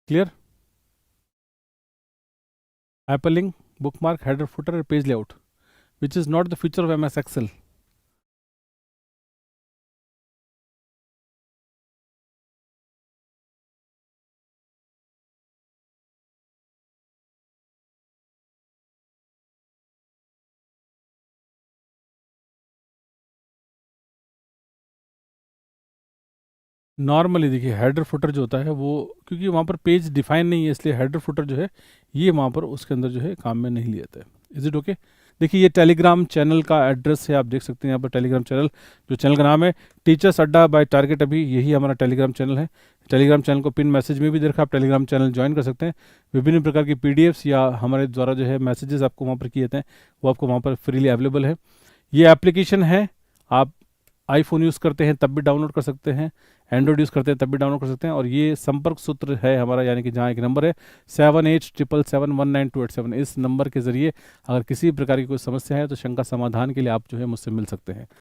Clear? Hyperlink, bookmark, header, footer, page layout, which is not the feature of MS Excel. Normally देखिए, header footer जो होता है वो, क्योंकि वहाँ पर पेज डिफाइन नहीं है, इसलिए हेडर फुटर जो है ये वहाँ पर उसके अंदर जो है काम में नहीं लिया जाता है। Is it okay? देखिए, ये टेलीग्राम चैनल का एड्रेस है, आप देख सकते हैं यहाँ पर टेलीग्राम चैनल, जो चैनल का नाम है टीचर्स अड्डा बाय टारगेट, अभी यही हमारा टेलीग्राम चैनल है। टेलीग्राम चैनल को पिन मैसेज में भी देखा, आप टेलीग्राम चैनल ज्वाइन कर सकते हैं। विभिन्न प्रकार की PDFs या हमारे द्वारा जो है मैसेजेस आपको वहाँ पर किए जाते हैं, वो आपको वहाँ पर फ्रीली अवेलेबल है। ये एप्लीकेशन है, आप आईफोन यूज़ करते हैं तब भी डाउनलोड कर सकते हैं, एंड्रॉइड यूज़ करते हैं तब भी डाउनलोड कर सकते हैं। और ये संपर्क सूत्र है हमारा, यानी कि जहाँ एक नंबर है 7877719287, इस नंबर के ज़रिए अगर किसी प्रकार की कोई समस्या है तो शंका समाधान के लिए आप जो है मुझसे मिल सकते हैं।